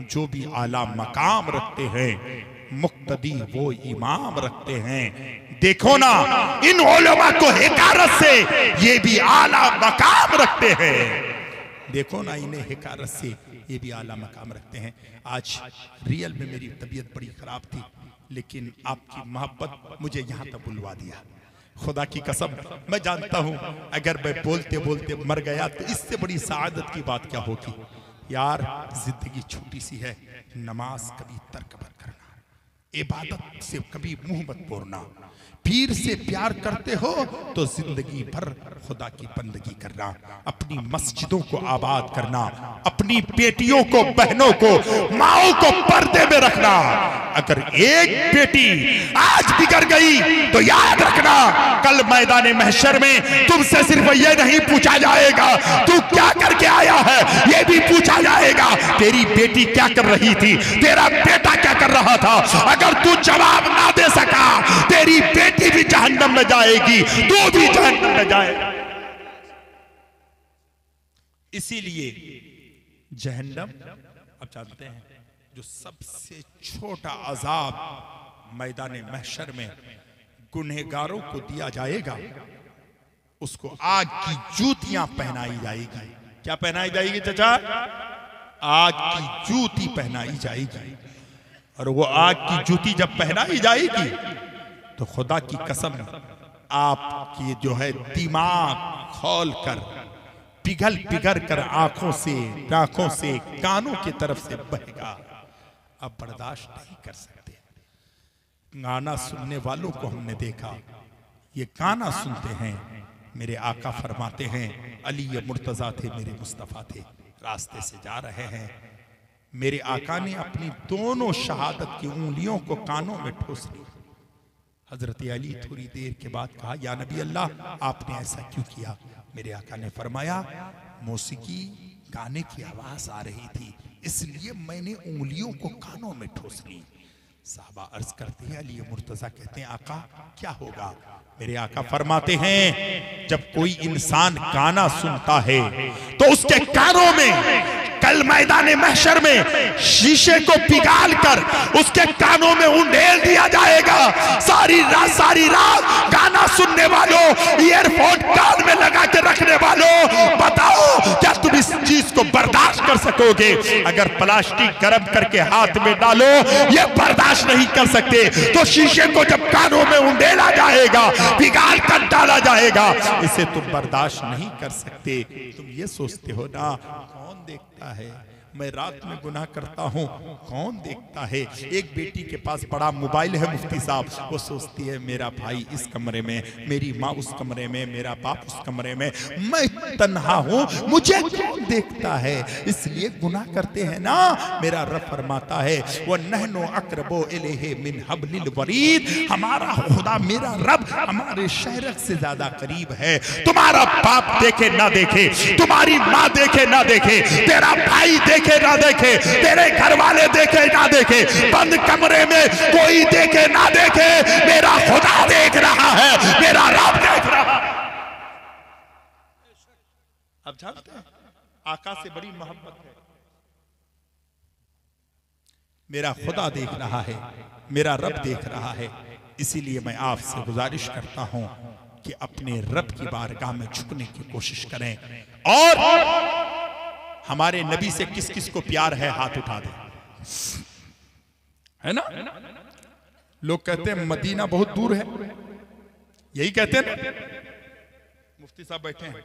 जो भी आला मकाम रखते हैं मुक्तदी वो इमाम रखते हैं। देखो ना इन उलमा को हिकारत से ये भी आला मकाम रखते हैं, देखो ना इन्हें हिकारत से ये भी आला मकाम रखते हैं। आज रियल में मेरी तबीयत बड़ी खराब थी, लेकिन आपकी मोहब्बत मुझे यहाँ तक बुलवा दिया। खुदा की कसम मैं जानता हूँ अगर मैं बोलते बोलते मर गया तो इससे बड़ी सआदत की बात क्या होगी। यार जिंदगी छोटी सी है, नमाज कभी तर्क मत करना, इबादत से कभी मुंह मत मोड़ना, पीर से प्यार करते हो तो जिंदगी भर खुदा की बंदगी करना, अपनी मस्जिदों को आबाद करना, अपनी बेटियों को, बहनों को, माओ को पर्दे में रखना। अगर एक बेटी आज बिगड़ गई तो याद रखना कल मैदान महशर में तुमसे सिर्फ ये नहीं पूछा जाएगा तू क्या करके आया है, ये भी पूछा जाएगा तेरी बेटी क्या कर रही थी, तेरा बेटा क्या कर रहा था। अगर तू जवाब ना दे सका तेरी बेटी भी जहन्नम में जाएगी, तू भी जहन्नम में जाएगा। इसीलिए जहन्नम अब जानते हैं जो सबसे छोटा अजाब मैदान महशर में गुनहगारों को दिया जाएगा, उसको आग की जूतियां पहनाई जाएगी। क्या पहनाई जाएगी चाचा? आग की जूती पहनाई जाएगी। और वो आग की जूती जब पहनाई जाएगी तो खुदा की कसम आपकी जो है दिमाग खोल कर पिघल पिघल कर आंखों से कानों की तरफ से बहेगा। अब बर्दाश्त नहीं कर सकते। गाना सुनने वालों को हमने देखा, ये गाना सुनते हैं, मेरे आका फरमाते हैं अली ये मुर्तजा थे, मेरे मुस्तफा थे, रास्ते से जा रहे हैं, मेरे आका ने अपनी दोनों शहादत की उंगलियों को कानों में ठोस ली। हजरत अली थोड़ी देर के बाद कहा या नबी अल्लाह आपने ऐसा क्यों किया? मेरे आका ने फरमाया मौसीकी गाने की आवाज आ रही थी इसलिए मैंने उंगलियों को कानों में ठोस ली। साहबा अर्ज करते हैं अली मुर्तजा कहते हैं आका क्या होगा? मेरे आका फरमाते हैं जब कोई इंसान गाना सुनता है तो उसके कानों में कल मैदान महशर में शीशे को पिघाल कर उसके कानों में उंडेल दिया जाएगा। सारी रात गाना सुनने वालों, ईयरफोन कान में लगा के रखने वालों, बताओ क्या तुम इस चीज को बर्दाश्त कर सकोगे? अगर प्लास्टिक गर्म करके हाथ में डालो ये बर्दाश्त नहीं कर सकते, तो शीशे को जब कानों में उंडेला जाएगा, पिघाल कर डाला जाएगा, इसे तुम बर्दाश्त नहीं कर सकते। तुम ये सोचते हो ना कौन देखता है, मैं रात में गुनाह करता हूँ कौन देखता है? एक बेटी के पास बड़ा मोबाइल है मुफ्ती साहब, वो सोचती है मेरा भाई इस कमरे में, मेरी माँ उस कमरे में, मेरा बाप उस कमरे में, मैं तन्हा हूँ, मुझे कौन देखता है? इसलिए गुनाह करते हैं ना। मेरा रब फरमाता है वो नहनो अकरबो इलैहि मिन हब्लिल वरीद, हमारा खुदा मेरा रब हमारे शहरक से ज्यादा करीब है। तुम्हारा बाप देखे ना देखे, तुम्हारी माँ देखे ना देखे, तेरा भाई देखे ना देखे, तेरे घर वाले देखे ना देखे, बंद कमरे में कोई देखे ना देखे, मेरा खुदा देख रहा है, मेरा रब देख रहा है। अब जानते हैं आका से बड़ी मोहब्बत है। मेरा खुदा देख रहा है, मेरा रब देख रहा है। इसीलिए मैं आपसे गुजारिश करता हूं कि अपने रब की बारगाह में झुकने की कोशिश करें। और हमारे नबी से किस किस को प्यार है हाथ उठा दे, है ना? लोग कहते हैं मदीना बहुत दूर है, यही कहते हैं ना? मुफ्ती साहब बैठे हैं,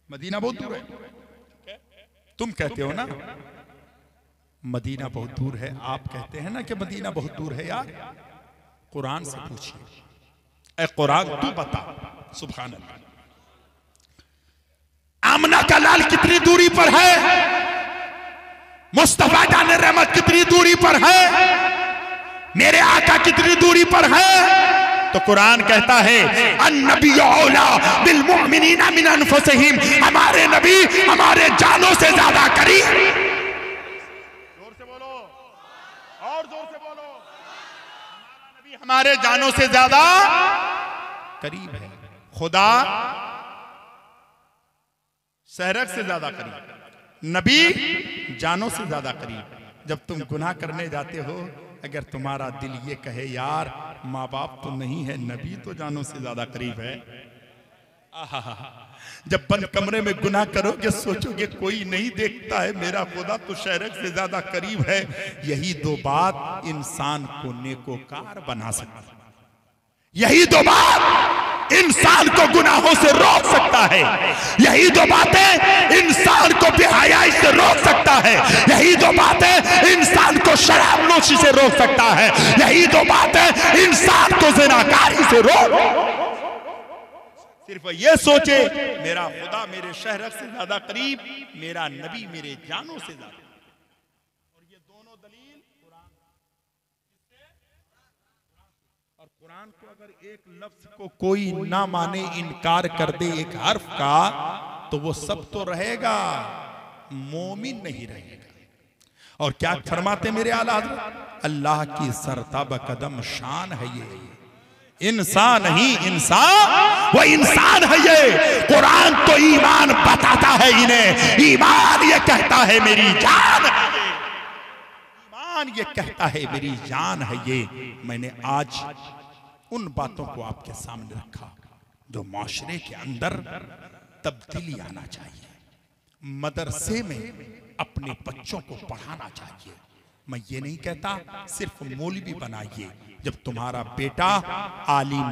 मदीना बहुत दूर है। तुम कहते हो ना मदीना बहुत दूर है, आप कहते हैं ना कि मदीना बहुत दूर है। यार कुरान से पूछिए, ए कुरान तू बता, सुभान अल्लाह, आमना का लाल कितनी दूरी पर है? मुस्तफा जाने रहमत कितनी दूरी पर है? मेरे आका कितनी दूरी पर है? तो कुरान कहता है अन्नबी औला बिल मुमिनीना मिन अनफुसिहिम, हमारे नबी हमारे जानों से ज्यादा करीब। जोर से बोलो, और जोर से बोलो, हमारा नबी हमारे जानों से ज्यादा करीब है। खुदा शहरक से ज्यादा करीब, नबी जानों से ज्यादा करीब। जब तुम गुनाह करने जाते हो, अगर तुम्हारा दिल ये कहे यार माँ बाप तो नहीं है, नबी तो जानों से ज्यादा करीब है। आहा, जब बंद कमरे में गुनाह करोगे सोचोगे कोई नहीं देखता है, मेरा खुदा तो शहरक से ज्यादा करीब है। यही दो बात इंसान को नेकोकार बना सकती है, यही दो बात इंसान को गुनाहों से रोक सकता है, यही दो बातें इंसान को बेहयाई से रोक सकता है, यही दो बातें इंसान को शराबनोशी से रोक सकता है, यही दो बातें इंसान को ज़िनाकारी से रोक। सिर्फ ये सोचे मेरा खुदा मेरे शहर से ज्यादा करीब, मेरा नबी मेरे जानों से ज्यादा। और ये दोनों दलील कुरान, और कुरान को अगर एक लफ्ज को कोई ना माने, इनकार कर दे एक हर्फ का, तो वो सब तो रहेगा, मोमिन नहीं रहेगा। और क्या फरमाते मेरे आला हज़रत, अल्लाह की सरताब कदम शान है ये, इंसान ही इंसान, वो इंसान है ये। कुरान तो ईमान बताता है इन्हें, ईमान ये कहता है मेरी जान है ये, ईमान ये कहता है मेरी जान है ये। मैंने आज उन बातों को आपके सामने रखा जो माशरे के अंदर तब्दीली आना चाहिए, मदरसे में अपने बच्चों को पढ़ाना चाहिए। मैं ये नहीं कहता सिर्फ मौलवी बनाइए, जब तुम्हारा बेटा आलिम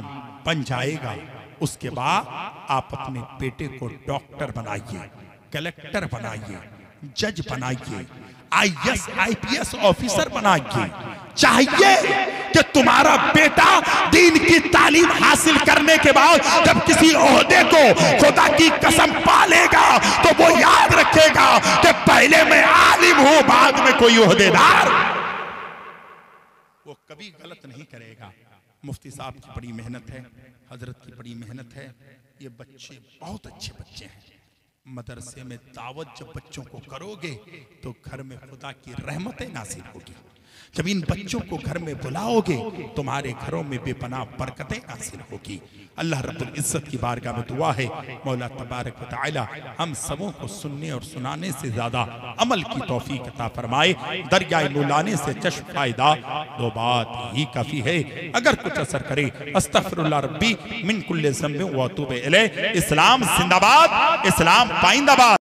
बन जाएगा उसके बाद आप अपने बेटे को डॉक्टर बनाइए, कलेक्टर बनाइए, जज बनाइए, IAS IPS ऑफिसर बनाइए। चाहिए कि तुम्हारा बेटा दीन की तालीम हासिल करने के बाद जब किसी ओहदे को खुदा की कसम पालेगा तो वो याद रखेगा कि पहले मैं आलिम हूं, बाद में कोई ओहदेदार। वो कभी गलत नहीं करेगा। मुफ्ती साहब की बड़ी मेहनत है, हजरत की बड़ी मेहनत है। ये बच्चे बहुत अच्छे बच्चे हैं। मदरसे में दावत जब बच्चों को करोगे तो घर में खुदा की रहमतें नासिल होगी। जब इन बच्चों को घर में बुलाओगे तुम्हारे घरों में बेपनाह बरकतें नासिल होगी। अल्लाह रब्बुल इज्जत की बारगाह में दुआ है, मौला तबारक व तआला हम सबों को सुनने और सुनाने से ज्यादा अमल की तौफीक अता फरमाए। दरियाए नुलाने से चश्म फायदा, दो बात ही काफी है। अगर कुछ असर करे अस्तगफिरुल्लाह रब्बी मिन कुल्li ज़ंबिन व अतूबु इलैह। इस्लाम जिंदाबाद, इस्लाम पाइंदाबाद।